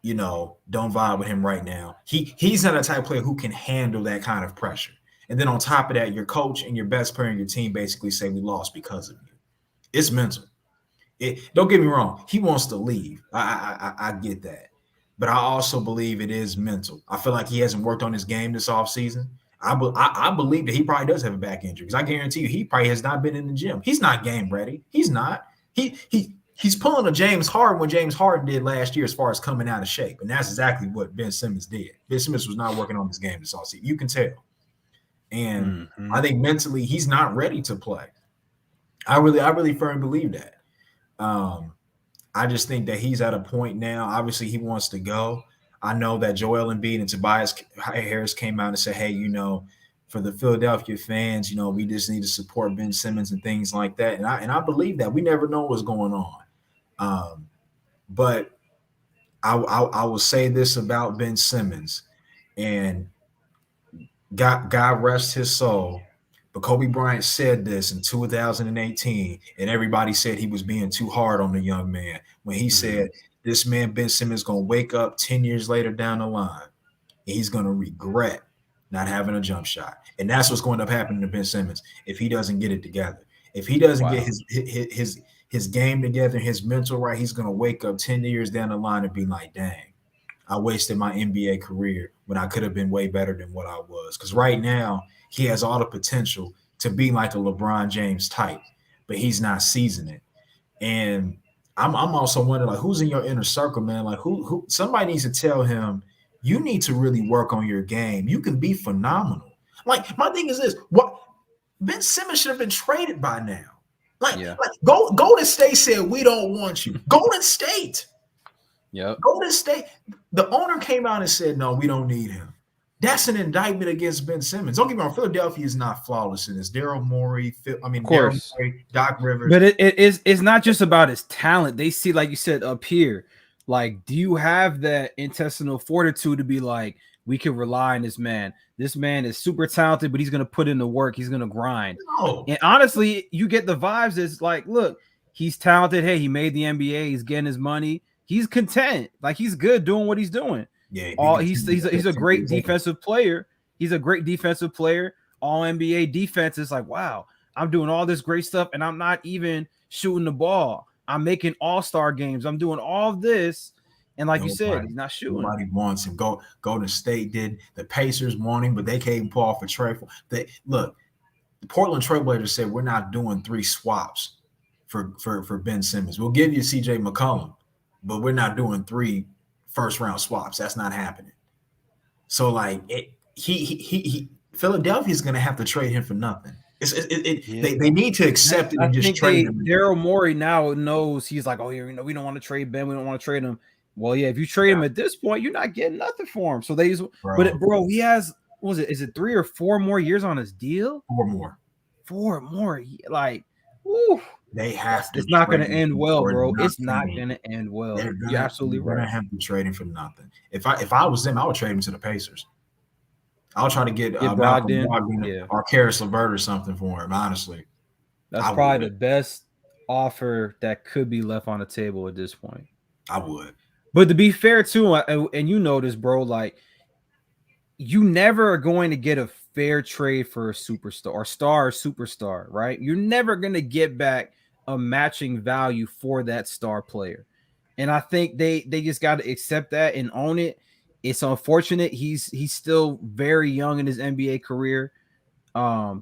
S3: don't vibe with him right now. He's not a type of player who can handle that kind of pressure. And then on top of that, your coach and your best player in your team basically say we lost because of you. It's mental. Don't get me wrong. He wants to leave. I get that. But I also believe it is mental. I feel like he hasn't worked on his game this offseason. I believe that he probably does have a back injury because I guarantee you he probably has not been in the gym. He's not game ready. He's not. He's pulling a James Harden when James Harden did last year as far as coming out of shape. And that's exactly what Ben Simmons did. Ben Simmons was not working on his game this offseason. You can tell. And I think mentally he's not ready to play. I really firmly believe that. I just think that he's at a point now. Obviously, he wants to go. I know that Joel Embiid and Tobias Harris came out and said, hey, for the Philadelphia fans, we just need to support Ben Simmons and things like that. And I believe that. We never know what's going on. But I will say this about Ben Simmons, and God rest his soul. But Kobe Bryant said this in 2018, and everybody said he was being too hard on the young man when he said this man Ben Simmons gonna wake up 10 years later down the line, and he's gonna regret not having a jump shot. And that's what's going to happen to Ben Simmons if he doesn't get it together. If he doesn't get his game together, his mental right, he's gonna wake up 10 years down the line and be like, dang, I wasted my NBA career when I could have been way better than what I was. Because right now, he has all the potential to be like a LeBron James type, but he's not seizing it. And I'm also wondering, like, who's in your inner circle, man? Like, who somebody needs to tell him, you need to really work on your game. You can be phenomenal. Like, my thing is this: what Ben Simmons should have been traded by now. Like Golden State said, we don't want you. Golden State.
S1: Yep.
S3: Golden State. The owner came out and said, no, we don't need him. That's an indictment against Ben Simmons. Don't get me wrong, Philadelphia is not flawless in this. Daryl Morey, Daryl Morey, Doc Rivers.
S1: But it's not just about his talent. They see, like you said, up here, like, do you have that intestinal fortitude to be like, we can rely on this man? This man is super talented, but he's going to put in the work. He's going to grind.
S3: No.
S1: And honestly, you get the vibes. It's like, look, he's talented. Hey, he made the NBA. He's getting his money. He's content. Like, he's good doing what he's doing.
S3: Yeah,
S1: he's a great defensive player. He's a great defensive player. All NBA defense is like, wow, I'm doing all this great stuff, and I'm not even shooting the ball. I'm making all-star games. I'm doing all this. And like you said, he's not shooting.
S3: Nobody wants him. Golden State did. The Pacers want him, but they can't pull off a trade. Look, the Portland Trailblazers said, we're not doing 3 swaps for Ben Simmons. We'll give you CJ McCollum, but we're not doing 3 first-round swaps. That's not happening. So, like, Philadelphia's going to have to trade him for nothing. They need to accept it and just trade him.
S1: Daryl Morey now knows. He's like, oh, we don't want to trade Ben. We don't want to trade him. Well, yeah, if you trade him at this point, you're not getting nothing for him. So bro, he has, what was it? Is it 3 or 4 more years on his deal? 4 more. Like, woo.
S3: They have to.
S1: It's not going to end well, bro. It's not going to end well. You're absolutely right.
S3: They're going to have to trade him for nothing. If I was them, I would trade him to the Pacers. I'll try to get Malcolm Brogdon or Karis LeVert or something for him. Honestly,
S1: that's probably the best offer that could be left on the table at this point.
S3: I would.
S1: But to be fair too, and you know this, bro, like, you never are going to get a fair trade for a superstar or superstar, right? You're never going to get back a matching value for that star player. And I think they just got to accept that and own it. It's unfortunate. He's still very young in his NBA career.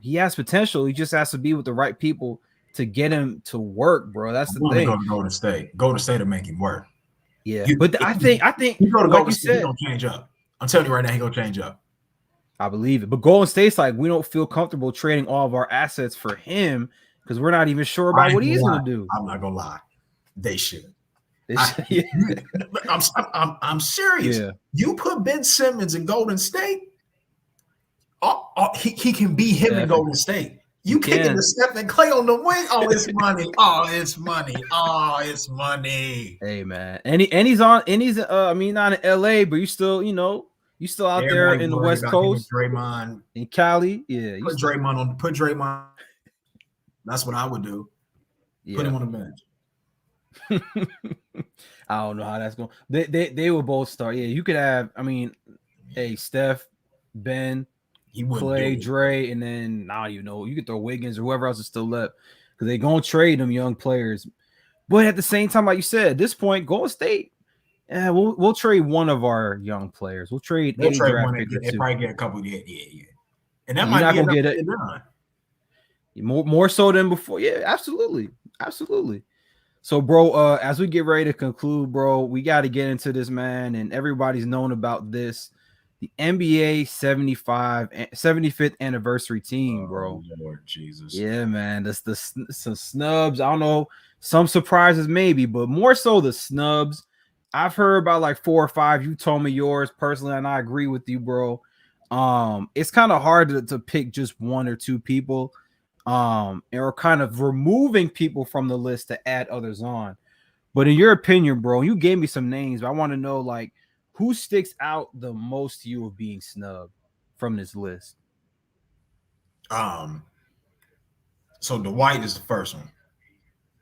S1: He has potential. He just has to be with the right people to get him to work, bro. That's the thing.
S3: Go to Golden State. Golden State to make him work.
S1: Yeah, but I think
S3: you go to Golden State, he's gonna change up. I'm telling you right now, he's gonna change up.
S1: I believe it. But Golden State's like, we don't feel comfortable trading all of our assets for him because we're not even sure about what he's gonna do.
S3: I'm not gonna lie. They should. I'm serious. Yeah. You put Ben Simmons in Golden State, he can be him in Golden State. You kicking the Stephen Clay on the wing. Oh, it's money. Oh, it's money. Oh, it's money.
S1: Hey, man. And he's not in LA, but you still out there in the West Coast.
S3: Draymond
S1: in Cali. Yeah.
S3: Put Draymond. That's what I would do. Yeah. Put him on the bench.
S1: I don't know how that's going. They will both start. Yeah, you could have. Steph, Ben, Clay, Dre, and then I don't even know. You could throw Wiggins or whoever else is still left because they're gonna trade them young players. But at the same time, like you said, at this point, Golden State, we'll trade one of our young players. We'll trade
S3: one. They probably get a couple. Yeah. And that might not gonna get it.
S1: More so than before. Yeah, absolutely. So, bro, as we get ready to conclude, bro, we got to get into this, man, and everybody's known about this. The NBA 75th anniversary team, bro.
S3: Oh, Lord Jesus.
S1: Yeah, man. That's some snubs. I don't know. Some surprises maybe, but more so the snubs. I've heard about like 4 or 5. You told me yours personally, and I agree with you, bro. It's kind of hard to pick just 1 or 2 people. Or kind of removing people from the list to add others on. But in your opinion, bro, you gave me some names, but I want to know, like, who sticks out the most to you of being snubbed from this list?
S3: So Dwight is the first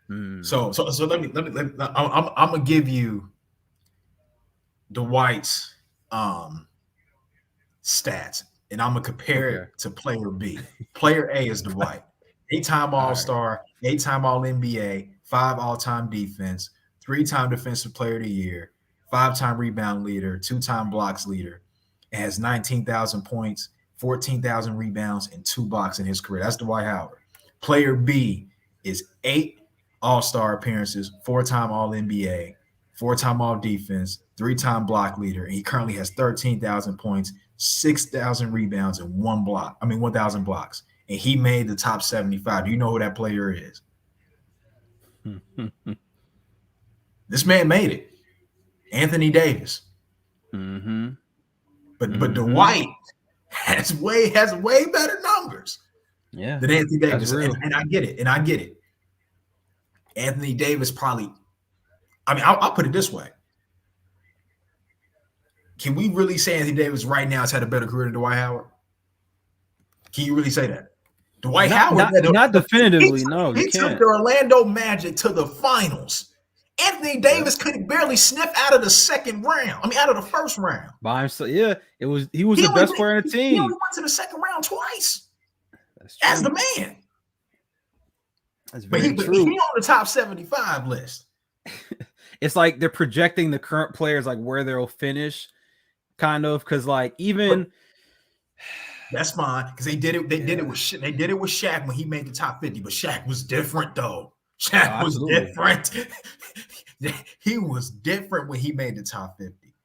S3: one. So let me I'm gonna give you Dwight's stats, and I'm gonna compare it to player B. Player A is Dwight. 8-time All-Star, 8-time All-NBA, 5 all-time defense, 3-time Defensive Player of the Year, 5-time rebound leader, 2-time blocks leader, and has 19,000 points, 14,000 rebounds, and 2 blocks in his career. That's Dwight Howard. Player B is 8 All-Star appearances, 4-time All-NBA, 4-time All-Defense, 3-time block leader, and he currently has 13,000 points, 6,000 rebounds, and 1,000 blocks. And he made the top 75. Do you know who that player is? This man made it. Anthony Davis.
S1: Mm-hmm.
S3: But Dwight has way better numbers than Anthony Davis. And I get it. Anthony Davis probably, I'll put it this way. Can we really say Anthony Davis right now has had a better career than Dwight Howard? Can you really say that? Dwight Howard,
S1: not definitively.
S3: He took the Orlando Magic to the finals. Anthony Davis could barely sniff out of the out of the first round.
S1: By himself, he was the best player on the team.
S3: He only went to the second round twice. As the man.
S1: That's very true.
S3: He on the top 75 list.
S1: It's like they're projecting the current players, like where they'll finish, kind of, because like even.
S3: That's fine because they did it. They did it with Shaq when he made the top 50. But Shaq was different, though. Shaq was different. He was different when he made the top 50.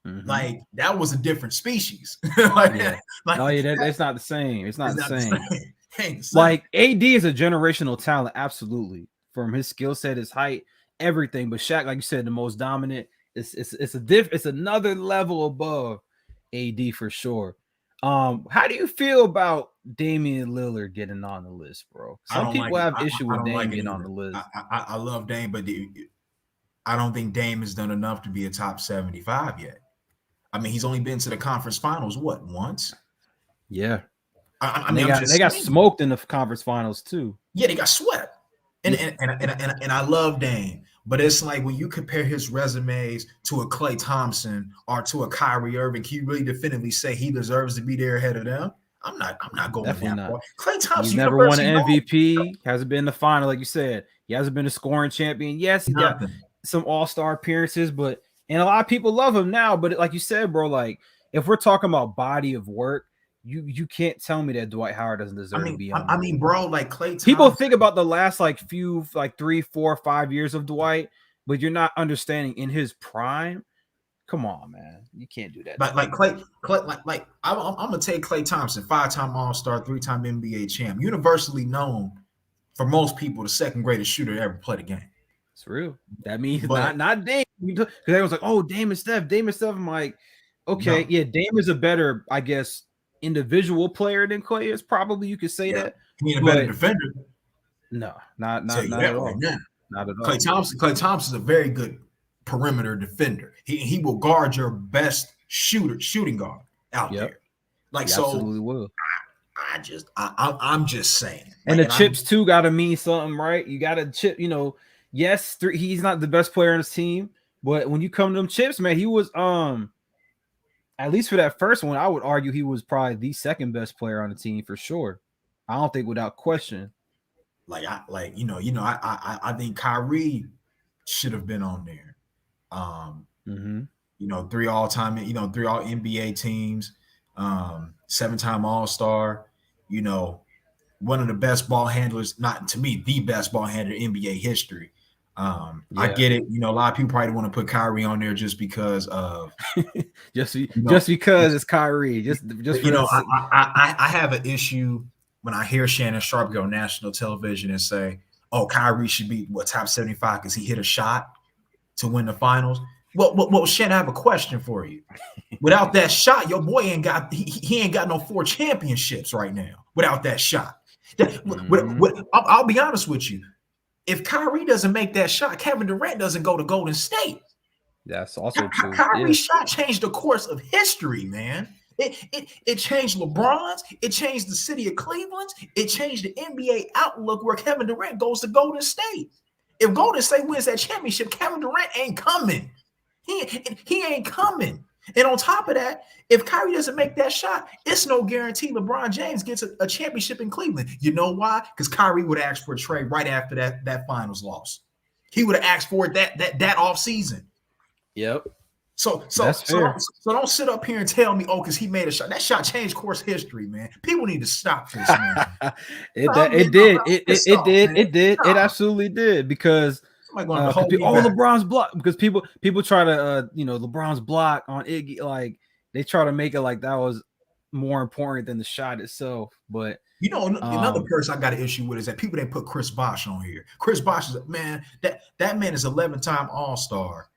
S3: Mm-hmm. Like that was a different species.
S1: That's not the same. It's not the same. Like AD is a generational talent, absolutely, from his skill set, his height, everything. But Shaq, like you said, the most dominant. It's another level above AD for sure. How do you feel about Damian Lillard getting on the list, bro? Some people have issue with Dame getting on the list.
S3: I love Dame, but I don't think Dame has done enough to be a top 75 yet. He's only been to the conference finals once?
S1: Yeah. They got smoked in the conference finals too.
S3: Yeah, they got swept. And I love Dame. But it's like when you compare his resumes to a Klay Thompson or to a Kyrie Irving, can you really definitively say he deserves to be there ahead of them? I'm not going
S1: Definitely
S3: that far. Klay Thompson,
S1: he's never won an MVP, hasn't been in the final, like you said. He hasn't been a scoring champion. Yes, he got some all-star appearances, and a lot of people love him now. But like you said, bro, like if we're talking about body of work, you can't tell me that Dwight Howard doesn't deserve to be on.
S3: Bro, like Klay Thompson.
S1: People think about the last few 3, 4, 5 years of Dwight, but you're not understanding in his prime. Come on, man, you can't do that.
S3: Like Klay, I'm gonna take Klay Thompson, 5-time All-Star, 3-time NBA champ, universally known for most people the second greatest shooter to ever play the game.
S1: It's real. That means not Dame, because everyone's like, oh, Dame and Steph. I'm like, okay, yeah, Dame is a better, I guess, individual player than Klay is. Probably you could say that.
S3: He's a better defender.
S1: No, not at all. Not at all.
S3: Klay Thompson is a very good perimeter defender. He will guard your best shooting guard out there. Like, so
S1: absolutely will.
S3: I'm just saying.
S1: And the chips too gotta mean something, right? You gotta chip, yes, he's not the best player on his team, but when you come to them chips, man, he was at least for that first one, I would argue he was probably the second best player on the team for sure. I don't think without question.
S3: I think Kyrie should have been on there. 3 all-time, 3 all NBA teams, 7-time All-Star, one of the best ball handlers, not to me, the best ball handler in NBA history. I get it. A lot of people probably want to put Kyrie on there just because of
S1: just because it's Kyrie. Just
S3: I have an issue when I hear Shannon Sharpe go on national television and say, "Oh, Kyrie should be top 75 because he hit a shot to win the finals." Well, Shannon, I have a question for you. Without that shot, your boy ain't got no 4 championships right now. Without that shot, I'll be honest with you. If Kyrie doesn't make that shot, Kevin Durant doesn't go to Golden State.
S1: That's also true.
S3: Kyrie's shot changed the course of history, man. It changed LeBron's. It changed the city of Cleveland. It changed the NBA outlook where Kevin Durant goes to Golden State. If Golden State wins that championship, Kevin Durant ain't coming. He ain't coming. And on top of that, if Kyrie doesn't make that shot, it's no guarantee LeBron James gets a championship in Cleveland. You know why? Because Kyrie would have asked for a trade right after that finals loss. He would have asked for it that off season.
S1: Yep.
S3: So don't sit up here and tell me, because he made a shot. That shot changed course history, man. People need to stop this, man.
S1: It did. It absolutely did because LeBron's block, because people try to LeBron's block on Iggy, like they try to make it like that was more important than the shot itself. But
S3: another person I got an issue with is that people didn't put Chris Bosh on here. Chris Bosh is that man is 11-time All-Star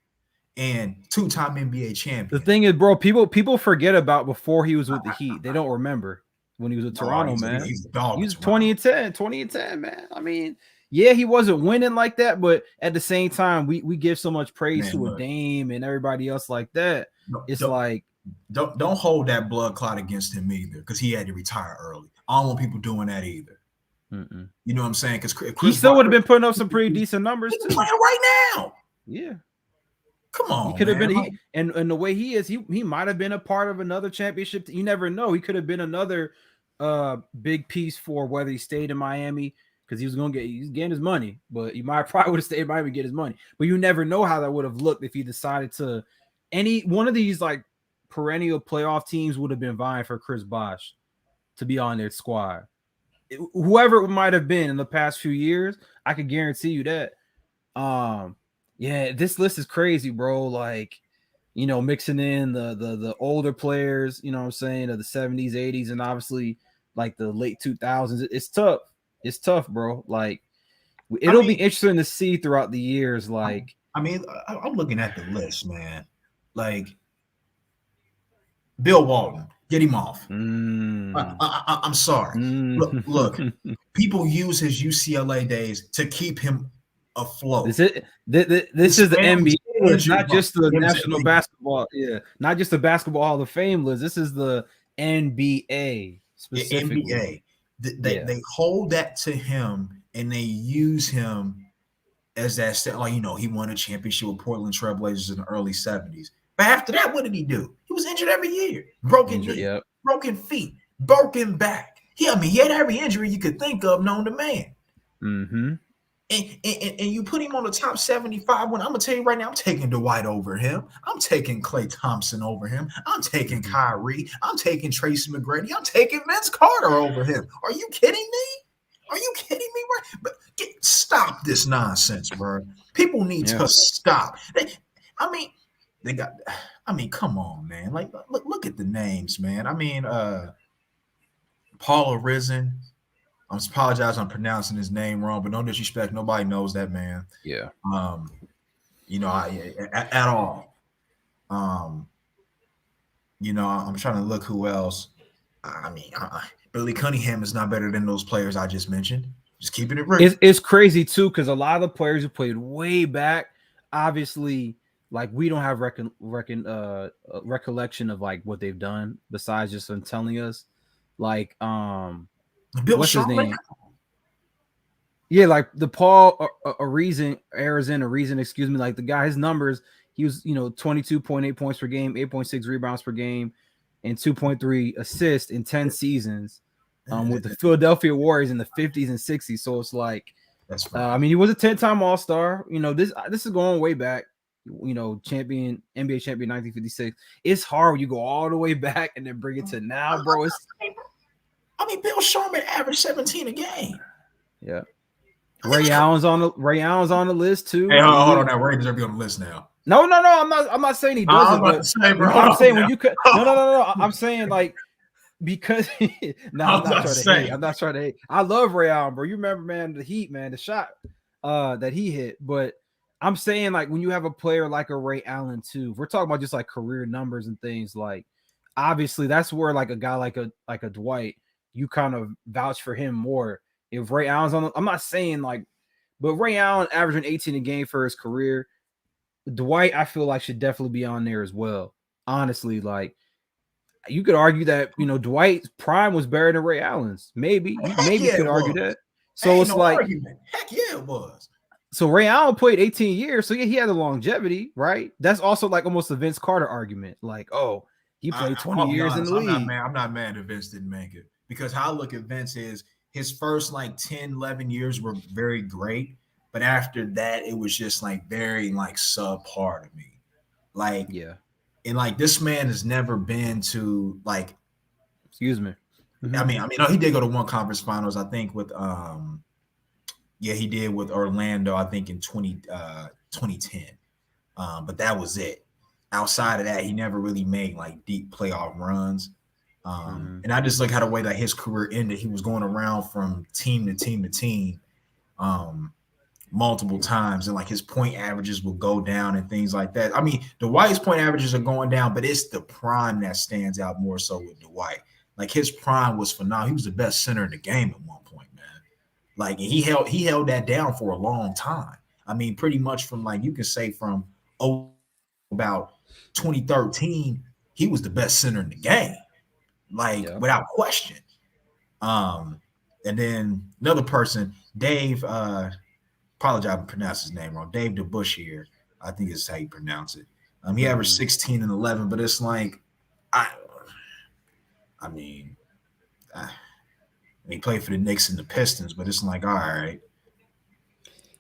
S3: and 2-time NBA champion.
S1: The thing is, bro, people forget about before he was with the Heat. They don't remember when he was with Toronto, man. He was 2010, man. I mean, yeah, he wasn't winning like that, but at the same time, we give so much praise to a Dame and everybody else like that.
S3: Don't hold that blood clot against him either, because he had to retire early. I don't want people doing that either.
S1: Mm-mm.
S3: You know what I'm saying? Because
S1: he still would have been putting up some pretty decent numbers too.
S3: Playing right now.
S1: Yeah.
S3: Come on,
S1: he could have been. And the way he is, he might have been a part of another championship. You never know. He could have been another big piece for whether he stayed in Miami, because he's getting his money. But he probably would have stayed in Miami to get his money. But you never know how that would have looked if he decided to. Any one of these like perennial playoff teams would have been vying for Chris Bosh to be on their squad. Whoever it might have been in the past few years, I could guarantee you that. Yeah, this list is crazy, bro. Like, mixing in the older players, you know what I'm saying, of the 70s, 80s, and obviously like the late 2000s. It's tough. It's tough, bro. Like, it'll be interesting to see throughout the years. Like,
S3: I'm looking at the list, man. Like, Bill Walton, get him off. I'm sorry. Look, people use his UCLA days to keep him afloat.
S1: This is the NBA. It's not just the National Basketball. Yeah, not just the Basketball Hall of Fame list. This is the NBA specifically.
S3: NBA. They hold that to him and they use him as that. Like, he won a championship with Portland Trailblazers in the early 70s. But after that, what did he do? He was injured every year. Broken knee, broken feet, broken back. He had every injury you could think of known to man.
S1: Mm-hmm.
S3: And you put him on the top 75. When I'm gonna tell you right now, I'm taking Dwight over him. I'm taking Klay Thompson over him. I'm taking Kyrie. I'm taking Tracy McGrady. I'm taking Vince Carter over him. Are you kidding me? Are you kidding me? But stop this nonsense, bro. People need to stop. Come on, man. Like, look at the names, man. Paul Arizin. I'm apologize, I'm pronouncing his name wrong, but no disrespect. Nobody knows that man.
S1: Yeah.
S3: At all. I'm trying to look who else. Billy Cunningham is not better than those players I just mentioned. Just keeping it real.
S1: It's crazy too, because a lot of the players who played way back, obviously, like, we don't have recollection of like what they've done besides just them telling us. Like, what's his name? Yeah, like the Paul Arizin, excuse me. Like the guy, his numbers, he was 22.8 points per game, 8.6 rebounds per game, and 2.3 assists in 10 seasons with the Philadelphia Warriors in the 50s and 60s. So it's like,
S3: that's right.
S1: He was a 10-time All-Star. This is going way back. Champion, NBA champion, 1956. It's hard when you go all the way back and then bring it to now, bro.
S3: Bill Sharman averaged 17 a game.
S1: Yeah. Ray Allen's on the list too.
S3: Hey, hold on now. Ray deserves to be on the list now.
S1: No. I'm not saying he doesn't. I'm saying when you could. No. I'm saying like because I'm not trying to hate. I love Ray Allen, bro. You remember, man, the Heat, man, the shot that he hit. But I'm saying like when you have a player like a Ray Allen too, if we're talking about just like career numbers and things, like obviously that's where like a guy like a Dwight, you kind of vouch for him more. If Ray Allen's on, I'm not saying like, but Ray Allen averaging 18 a game for his career. Dwight, I feel like should definitely be on there as well. Honestly, like you could argue that Dwight's prime was better than Ray Allen's. Maybe you could argue that. So it's like,
S3: argument. Heck yeah, it was.
S1: So Ray Allen played 18 years, so yeah, he had the longevity, right? That's also like almost a Vince Carter argument. Like, oh, he played 20
S3: I'll be
S1: years in
S3: honest,
S1: the league.
S3: I'm not mad that Vince didn't make it, because how I look at Vince is his first like 10, 11 years were very great, but after that, it was just like very like subpar to me. Like,
S1: Yeah.
S3: and like this man has never been to like,
S1: Excuse me.
S3: I mean, he did go to one conference finals, I think, with yeah, he did with Orlando, I think in 2010. But that was it. Outside of that, he never really made like deep playoff runs. And I just look at the way that his career ended. He was going around from team to team to team multiple times, and like his point averages will go down and things like that. I mean, Dwight's point averages are going down, but it's the prime that stands out more so with Dwight. Like his prime was phenomenal. He was the best center in the game at one point, man. Like he held that down for a long time. I mean, pretty much from like you can say from about 2013, he was the best center in the game, like without question. And then another person, Dave, apologize if I pronounced his name wrong. Dave DeBusschere, I think is how you pronounce it. He averaged 16 and 11, but it's like, I mean, he played for the Knicks and the Pistons, but it's like, all right.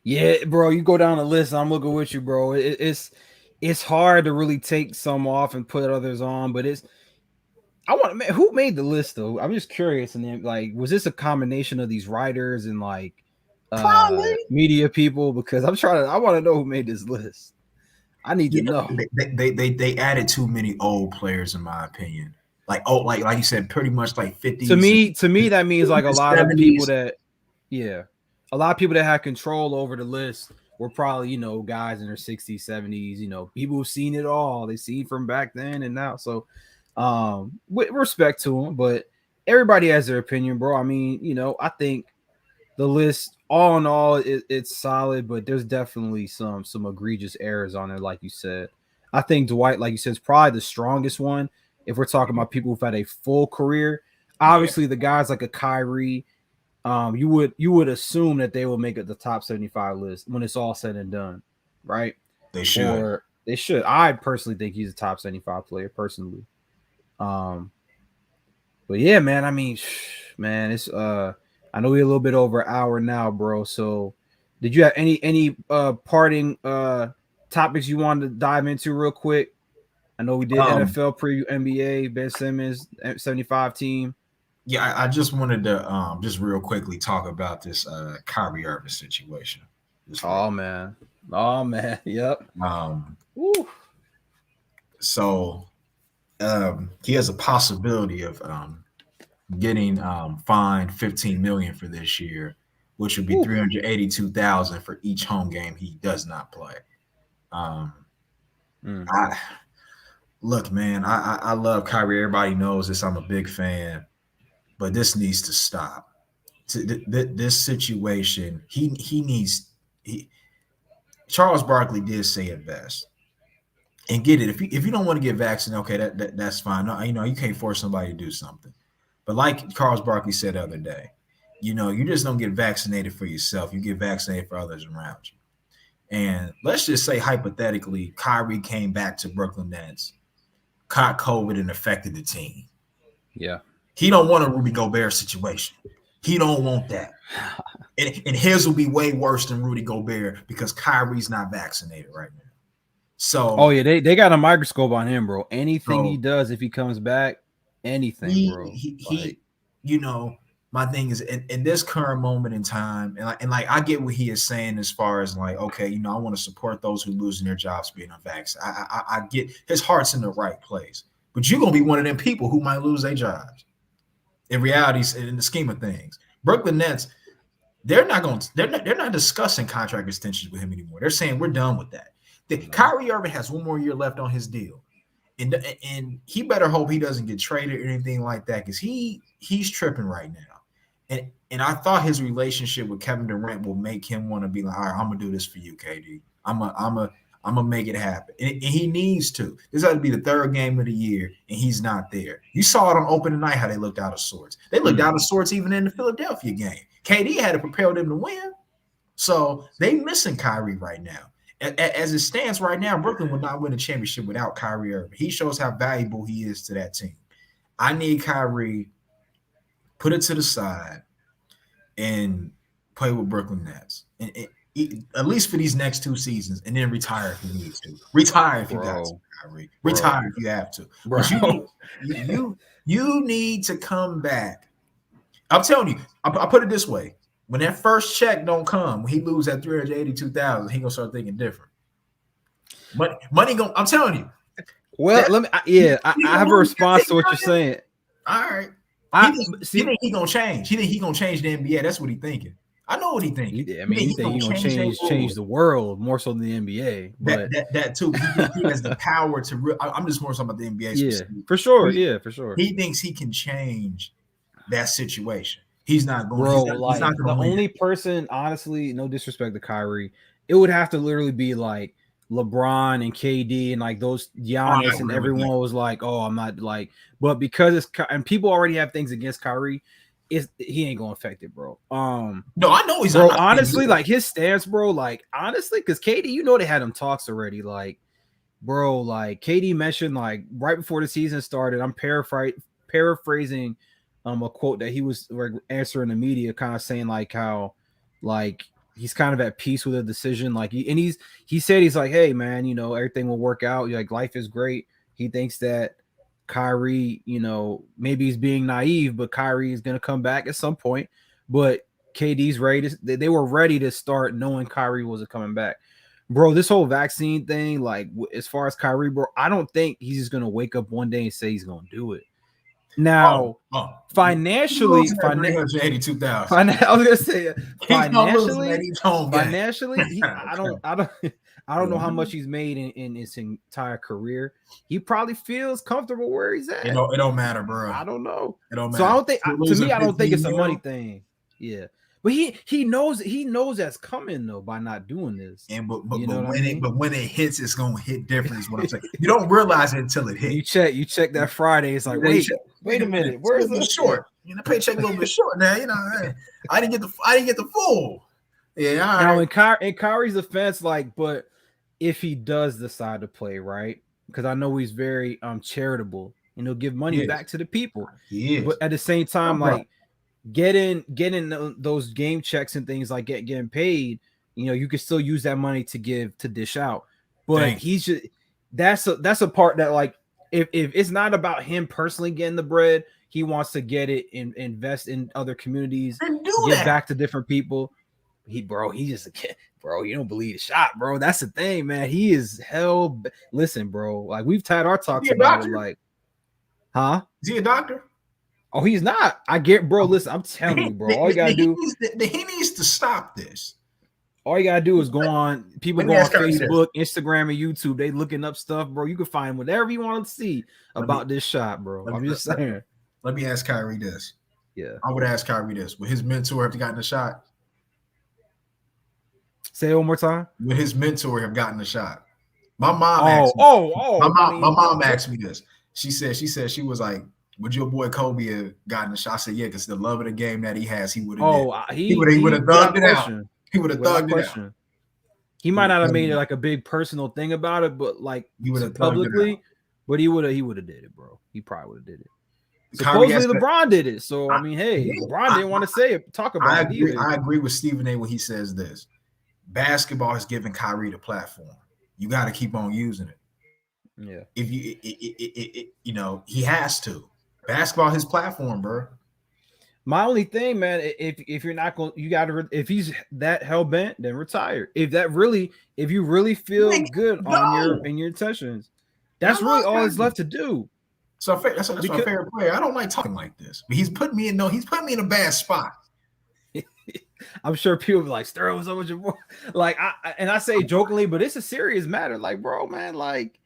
S1: Yeah, bro, you go down the list. I'm looking with you, bro. It's hard to really take some off and put others on, but who made the list though? I'm just curious. And then, like, was this a combination of these writers and like media people? Because I want to know who made this list. I need to know.
S3: They added too many old players, in my opinion. Like you said, pretty much like 50s.
S1: To me, that means like a lot 70s. Of people that, a lot of people that had control over the list were probably, guys in their 60s, 70s, people who've seen it all. They seen from back then and now. So, with respect to them, but everybody has their opinion, bro. I mean, I think the list, all in all, it's solid, but there's definitely some egregious errors on it, like you said. I think Dwight, like you said, is probably the strongest one. If we're talking about people who've had a full career, obviously the guys like a Kyrie, you would assume that they will make it the top 75 list when it's all said and done, right?
S3: They should.
S1: I personally think he's a top 75 player, personally. But yeah, man. I mean, man, it's I know we're a little bit over an hour now, bro. So, did you have any parting topics you wanted to dive into real quick? I know we did NFL preview, NBA, Ben Simmons, 75 team.
S3: Yeah, I just wanted to just real quickly talk about this Kyrie Irving situation.
S1: Oh man, yep.
S3: So he has a possibility of getting fined $15 million for this year, which would be $382,000 for each home game he does not play. Look, man, I love Kyrie. Everybody knows this. I'm a big fan, but this needs to stop. This situation, Charles Barkley did say it best. And get it. If you don't want to get vaccinated, okay, that's fine. No, you can't force somebody to do something. But like Charles Barkley said the other day, you just don't get vaccinated for yourself. You get vaccinated for others around you. And let's just say hypothetically, Kyrie came back to Brooklyn Nets, caught COVID, and affected the team.
S1: Yeah.
S3: He don't want a Rudy Gobert situation. He don't want that. And his will be way worse than Rudy Gobert because Kyrie's not vaccinated right now. So
S1: they got a microscope on him, bro. Anything he does, if he comes back, anything, bro.
S3: My thing is in this current moment in time, and I get what he is saying as far as like, okay, I want to support those who losing their jobs being unvaccinated. I get his heart's in the right place, but you're gonna be one of them people who might lose their jobs. In reality, in the scheme of things, Brooklyn Nets, they're not discussing contract extensions with him anymore. They're saying we're done with that. Kyrie Irving has one more year left on his deal. And he better hope he doesn't get traded or anything like that, because he's tripping right now. And I thought his relationship with Kevin Durant will make him want to be like, all right, I'm gonna do this for you, KD. I'm gonna make it happen. And he needs to. This ought to be the third game of the year, and he's not there. You saw it on opening night how they looked out of sorts. They looked out of sorts even in the Philadelphia game. KD had to prepare them to win. So they missing Kyrie right now. As it stands right now, Brooklyn will not win a championship without Kyrie Irving. He shows how valuable he is to that team. I need Kyrie, put it to the side, and play with Brooklyn Nets. And at least for these next 2 seasons, and then retire if he needs to. Retire if you got to, Kyrie. Retire if you have to.
S1: Bro.
S3: But you need to come back. I'm telling you, I put it this way. When that first check don't come, when he lose that $382,000, he gonna start thinking different. Money gonna. I'm telling you.
S1: Well, I have a response to what you're saying.
S3: All right. He think he gonna change. He think he gonna change the NBA. That's what he thinking. I know what he thinking.
S1: He think he gonna change the world more so than the NBA. But
S3: that too. He has the power to. I'm just more talking about the NBA.
S1: Yeah, for sure. For sure.
S3: He thinks he can change that situation. He's not going.
S1: Bro,
S3: he's not
S1: the only person, honestly, no disrespect to Kyrie, it would have to literally be like LeBron and KD and like those Giannis and everyone was like, oh, I'm not like, but because it's and people already have things against Kyrie, he ain't gonna affect it, bro.
S3: No, I know he's
S1: bro. Honestly, like his stance, bro. Like honestly, because KD, they had them talks already. Like, bro, like KD mentioned like right before the season started. I'm paraphrasing. A quote that he was answering the media, kind of saying like how, like he's kind of at peace with the decision. Like he said he's like, hey man, everything will work out. Like life is great. He thinks that Kyrie, maybe he's being naive, but Kyrie is gonna come back at some point. But KD's ready. They were ready to start knowing Kyrie wasn't coming back. Bro, this whole vaccine thing, like as far as Kyrie, bro, I don't think he's just gonna wake up one day and say he's gonna do it. Now, financially,
S3: $382,000.
S1: I was gonna say financially, I don't know how much he's made in his entire career. He probably feels comfortable where he's at.
S3: It don't matter, bro.
S1: I don't know.
S3: It don't matter.
S1: So I don't think, I don't think it's a money thing. Yeah. But he knows that's coming though by not doing this.
S3: And but when it hits, it's gonna hit different. Is what I'm saying. You don't realize it until it hits.
S1: You check that Friday. It's like wait a minute. Where is it
S3: short? The paycheck a little bit short now. I didn't get the full. Yeah.
S1: Now in Kyrie's defense, like, but if he does decide to play, right? Because I know he's very charitable and he'll give money back to the people. But at the same time, like. Getting those game checks and things like getting paid, you can still use that money to dish out. But he's just that's a part that like if it's not about him personally getting the bread, he wants to get it and invest in other communities, give back to different people. He just bro, you don't believe the shot, bro. That's the thing, man. He is hell. Listen, bro, like we've had our talks about it, like, huh?
S3: Is he a doctor?
S1: Oh, he's not. I get, bro. Listen, I'm telling you, bro. All you gotta do,
S3: he needs to stop this.
S1: All you gotta do is go on. People go on Facebook, Instagram, and YouTube. They looking up stuff, bro. You can find whatever you want to see about this shot, bro. I'm just saying.
S3: Let me ask Kyrie this.
S1: Yeah,
S3: I would ask Kyrie this: would his mentor have gotten a shot?
S1: Say it one more time.
S3: Would his mentor have gotten a shot? My mom asked me. My mom asked me this. She said she was like, would your boy Kobe have gotten a shot? I said, yeah, because the love of the game that he has, he would have. He would have thugged it out. He would have thugged it out.
S1: He might not have made it like a big personal thing about it, but like
S3: he would have
S1: publicly. But he would have did it, bro. He probably would have did it. Supposedly LeBron did it. So I mean, hey, LeBron didn't want to say it. Talk about it.
S3: I agree with Stephen A. when he says this. Basketball has given Kyrie the platform. You got to keep on using it.
S1: Yeah.
S3: If he has to. Basketball his platform, bro.
S1: My only thing, man, if you're not going, you got to. If he's that hell bent, then retire. If you really feel good on your intentions, that's really all that's left to do.
S3: So that's a fair play. I don't like talking like this, but he's putting me in a bad spot.
S1: I'm sure people be like, stir up so much more. Like I say jokingly, but it's a serious matter. Like, bro, man, like.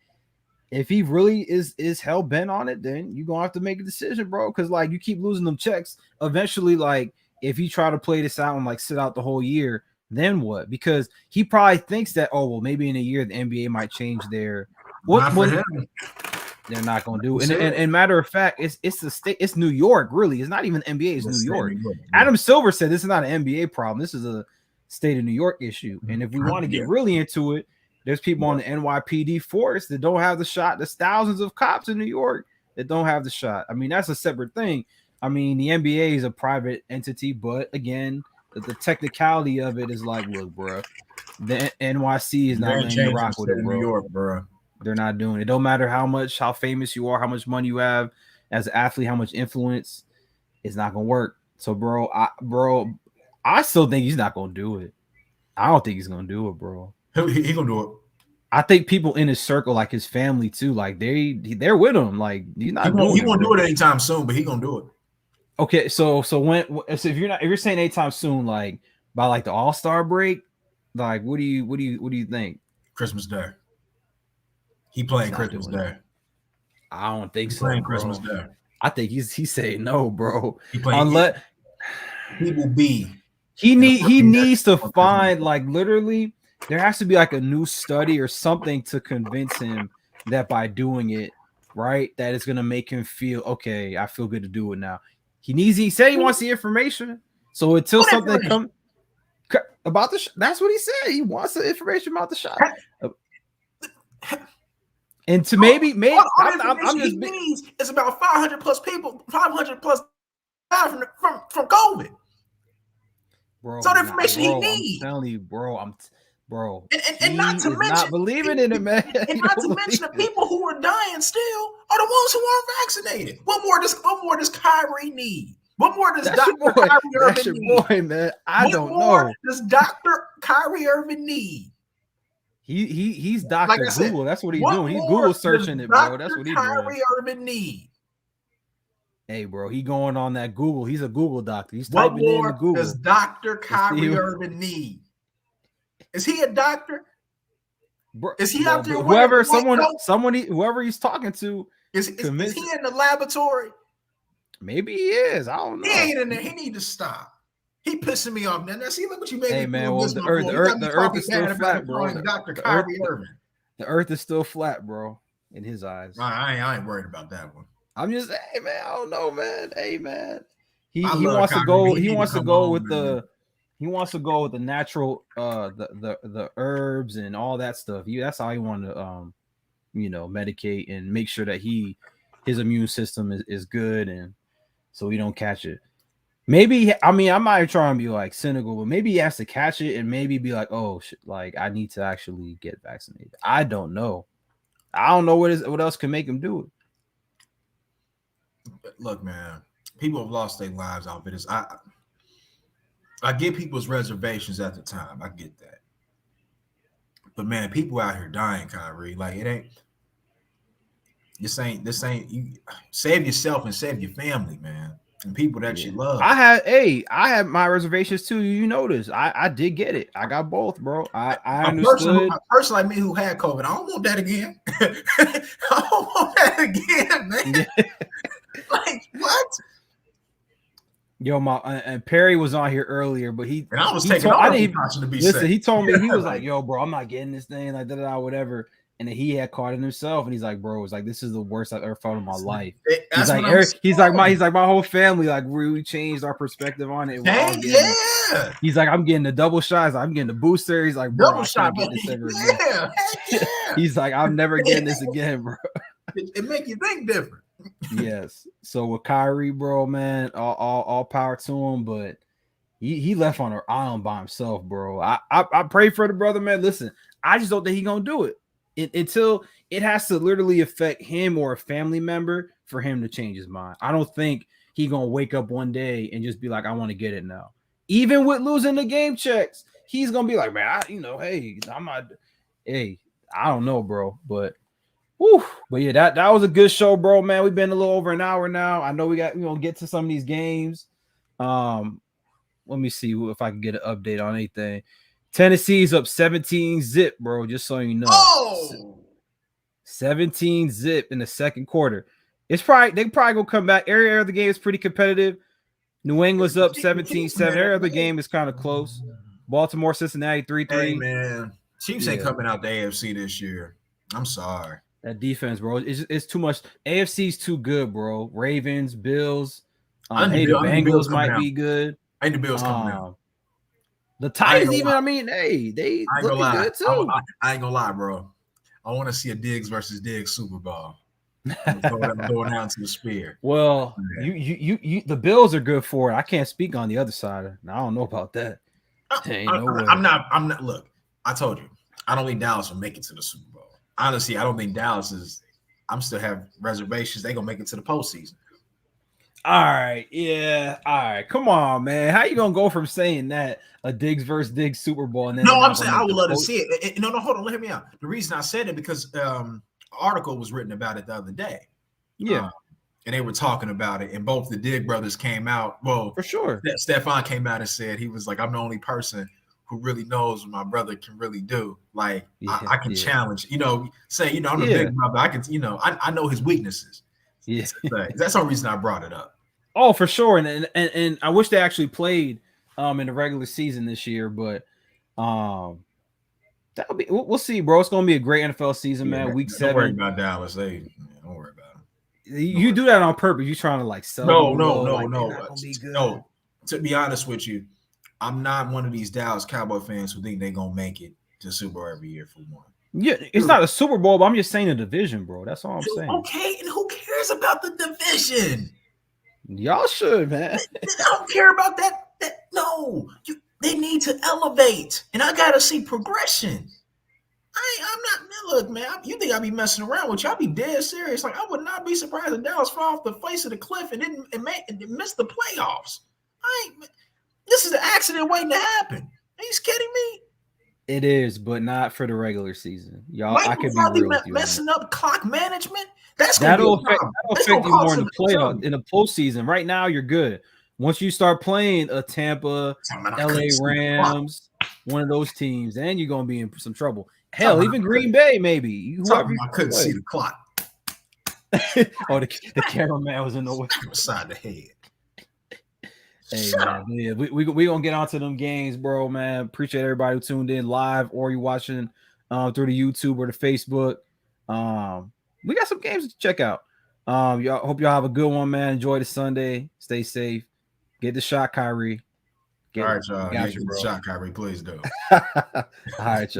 S1: If he really is hell bent on it, then you're gonna have to make a decision, bro. Because like you keep losing them checks. Eventually, like if you try to play this out and like sit out the whole year, then what? Because he probably thinks that, oh well, maybe in a year the NBA might change their they're not gonna do it. And matter of fact, it's the state, it's New York, really. It's not even NBA, it's New York. Adam Silver said this is not an NBA problem. This is a state of New York issue. And if we want to get really into it, there's people on the NYPD force that don't have the shot. There's thousands of cops in New York that don't have the shot. I mean, that's a separate thing. I mean, the NBA is a private entity, but again, the technicality of it is like, look, bro, the NYC is not letting you rock with it, bro.
S3: New York, bro.
S1: They're not doing it. It don't matter how famous you are, how much money you have as an athlete, how much influence, it's not gonna work. So, bro, I still think he's not gonna do it. I don't think he's gonna do it, bro.
S3: He gonna do it.
S1: I think people in his circle, like his family too, like they're with him. Like he's not.
S3: He won't do it anytime soon, but he gonna do it.
S1: Okay, so if you're saying anytime soon, like by like the All-Star break, like what do you think?
S3: Christmas Day. He playing Christmas Day.
S1: I don't think so.
S3: Playing Christmas Day.
S1: I think he's saying no, bro.
S3: Unless he will be.
S1: He needs to find, like, literally there has to be like a new study or something to convince him that by doing it, right, that it's gonna make him feel okay. I feel good to do it now. He said he wants the information. So until something comes about the that's what he said. He wants the information about the shot. And to maybe I'm just
S3: needs is about 500 plus people, 500 plus from COVID.
S1: Bro,
S3: so the information he needs.
S1: I'm telling you, bro.
S3: And not to mention
S1: not believing in it, man.
S3: And not to mention the people who are dying still are the ones who aren't vaccinated. What more does Kyrie need? What more does Dr. Kyrie Irving need?
S1: Boy, man. I don't know.
S3: What more does Dr. Kyrie Irving need?
S1: He's Dr. Like Google. That's what he's doing. He's Google searching it, bro. That's what he's doing.
S3: Kyrie Irving need.
S1: Hey, bro, he going on that Google. He's a Google doctor. He's typing in the Google.
S3: What more does Dr. Kyrie Irving need? Is he a doctor?
S1: Bro,
S3: is he out there?
S1: Whoever he's talking to,
S3: is he in the laboratory?
S1: Maybe he is. I don't know.
S3: He ain't in there. He need to stop. He pissing me off now. See, look what you made
S1: me
S3: do.
S1: Man, well, the earth is still flat, bro.
S3: Dr. Kyrie Irving.
S1: The earth is still flat, bro, in his eyes.
S3: I ain't worried about that one.
S1: I'm just, hey man, I don't know, man. Hey man, he wants to go. He wants to go with the. He wants to go with the natural, the herbs and all that stuff. That's how he want to, medicate and make sure that his immune system is good, and so he don't catch it. Maybe, I mean, I'm not trying to be like cynical, but maybe he has to catch it and maybe be like, oh shit, like I need to actually get vaccinated. I don't know. I don't know what else can make him do
S3: it. Look, man, people have lost their lives off of this. I get people's reservations at the time. I get that. But man, people out here dying, Kyrie. Like this ain't you save yourself and save your family, man. And people that you love.
S1: I had my reservations too. You notice I did get it. I got both, bro. I understood.
S3: A person like me who had COVID, I don't want that again. I don't want that again, man. Like what?
S1: Yo, and Perry was on here earlier, but he
S3: told me
S1: he was like, "Yo, bro, I'm not getting this thing, like whatever." And then he had caught it himself, and he's like, "Bro, it's like this is the worst I've ever felt in my life." He's like my whole family like really changed our perspective on it.
S3: Yeah.
S1: He's like, I'm getting the double shots, I'm getting the booster. He's like, bro,
S3: double shot.
S1: Yeah. He's like, I'm never getting this again, bro.
S3: It make you think different.
S1: Yes. So with Kyrie, bro, man, all power to him, but he left on an island by himself, bro. I pray for the brother, man. Listen, I just don't think he's gonna do it until it has to literally affect him or a family member for him to change his mind. I don't think he's gonna wake up one day and just be like, I want to get it now. Even with losing the game checks, he's gonna be like, man, I don't know, bro, but. Whew. But yeah, that was a good show, bro, man. We've been a little over an hour now. I know we're gonna get to some of these games. Let me see if I can get an update on anything. Tennessee's up 17-0, bro, just so you know.
S3: Oh!
S1: 17-0 in the second quarter. They probably gonna come back. Every other game is pretty competitive. New England's up 17-7. Every other game is kind of close. Baltimore, Cincinnati 3-3.
S3: Hey, man. Chiefs ain't coming out the AFC this year. I'm sorry.
S1: That defense, bro, it's too much. AFC's too good, bro. Ravens, Bills. The Bengals might be good.
S3: I think the Bills coming out.
S1: The
S3: I ain't
S1: Titans,
S3: gonna
S1: even.
S3: lie.
S1: I mean, hey, they
S3: I ain't gonna
S1: looking
S3: lie.
S1: good too.
S3: I ain't gonna lie, bro. I want to see a Diggs versus Diggs Super Bowl. I'm going down to the spear.
S1: Well,
S3: Yeah.
S1: you, the Bills are good for it. I can't speak on the other side. I don't know about that. Ain't no way.
S3: I'm not. Look, I told you, I don't think Dallas will make it to the Super Bowl. Honestly, I don't think Dallas is. I'm still have reservations. They gonna make it to the postseason.
S1: All right, yeah, all right. Come on, man. How you gonna go from saying that a Diggs versus Diggs Super Bowl and then
S3: No, I'm saying I would love to see it. No, hold on, let me out. The reason I said it because an article was written about it the other day.
S1: Yeah,
S3: and they were talking about it, and both the Dig brothers came out. Well,
S1: for sure.
S3: Stefan came out and said he was like, "I'm the only person who really knows what my brother can really do. Like, I can challenge, say, I'm a big brother. I can, I know his weaknesses.
S1: Yeah,
S3: that's the reason I brought it up.
S1: Oh, for sure. And I wish they actually played in the regular season this year, but that'll be. We'll see, bro. It's gonna be a great NFL season, man. Week 7.
S3: Don't worry about Dallas. Don't worry about them.
S1: You do that on purpose. You trying to like sell?
S3: No. To be honest with you, I'm not one of these Dallas Cowboy fans who think they're gonna make it to Super Bowl every year for one.
S1: Yeah, it's not a Super Bowl, but I'm just saying a division, bro. That's all I'm saying.
S3: Okay, and who cares about the division?
S1: Y'all should, man.
S3: I don't care about that. No, they need to elevate, and I gotta see progression. I'm not. Look, man. You think I be messing around with you? I be dead serious. Like I would not be surprised if Dallas fall off the face of the cliff and didn't miss the playoffs. This is an accident waiting to happen. Are you kidding me?
S1: It is, but not for the regular season, y'all. I could be real with you.
S3: Messing up clock management.
S1: That'll affect you more in the playoff, in the postseason. Right now, you're good. Once you start playing a Tampa, LA Rams, one of those teams, then you're gonna be in some trouble. Hell, even Green Bay, maybe.
S3: Whoever I couldn't see the clock.
S1: Oh, the cameraman was in the way.
S3: Beside the head.
S1: Hey, man, yeah, we gonna get onto them games, bro, man. Appreciate everybody who tuned in live or you watching through the YouTube or the Facebook. We got some games to check out. Y'all hope y'all have a good one, man. Enjoy the Sunday. Stay safe. Get the shot, Kyrie.
S3: All right, y'all. Get the shot, Kyrie. Please do.
S1: All right, y'all.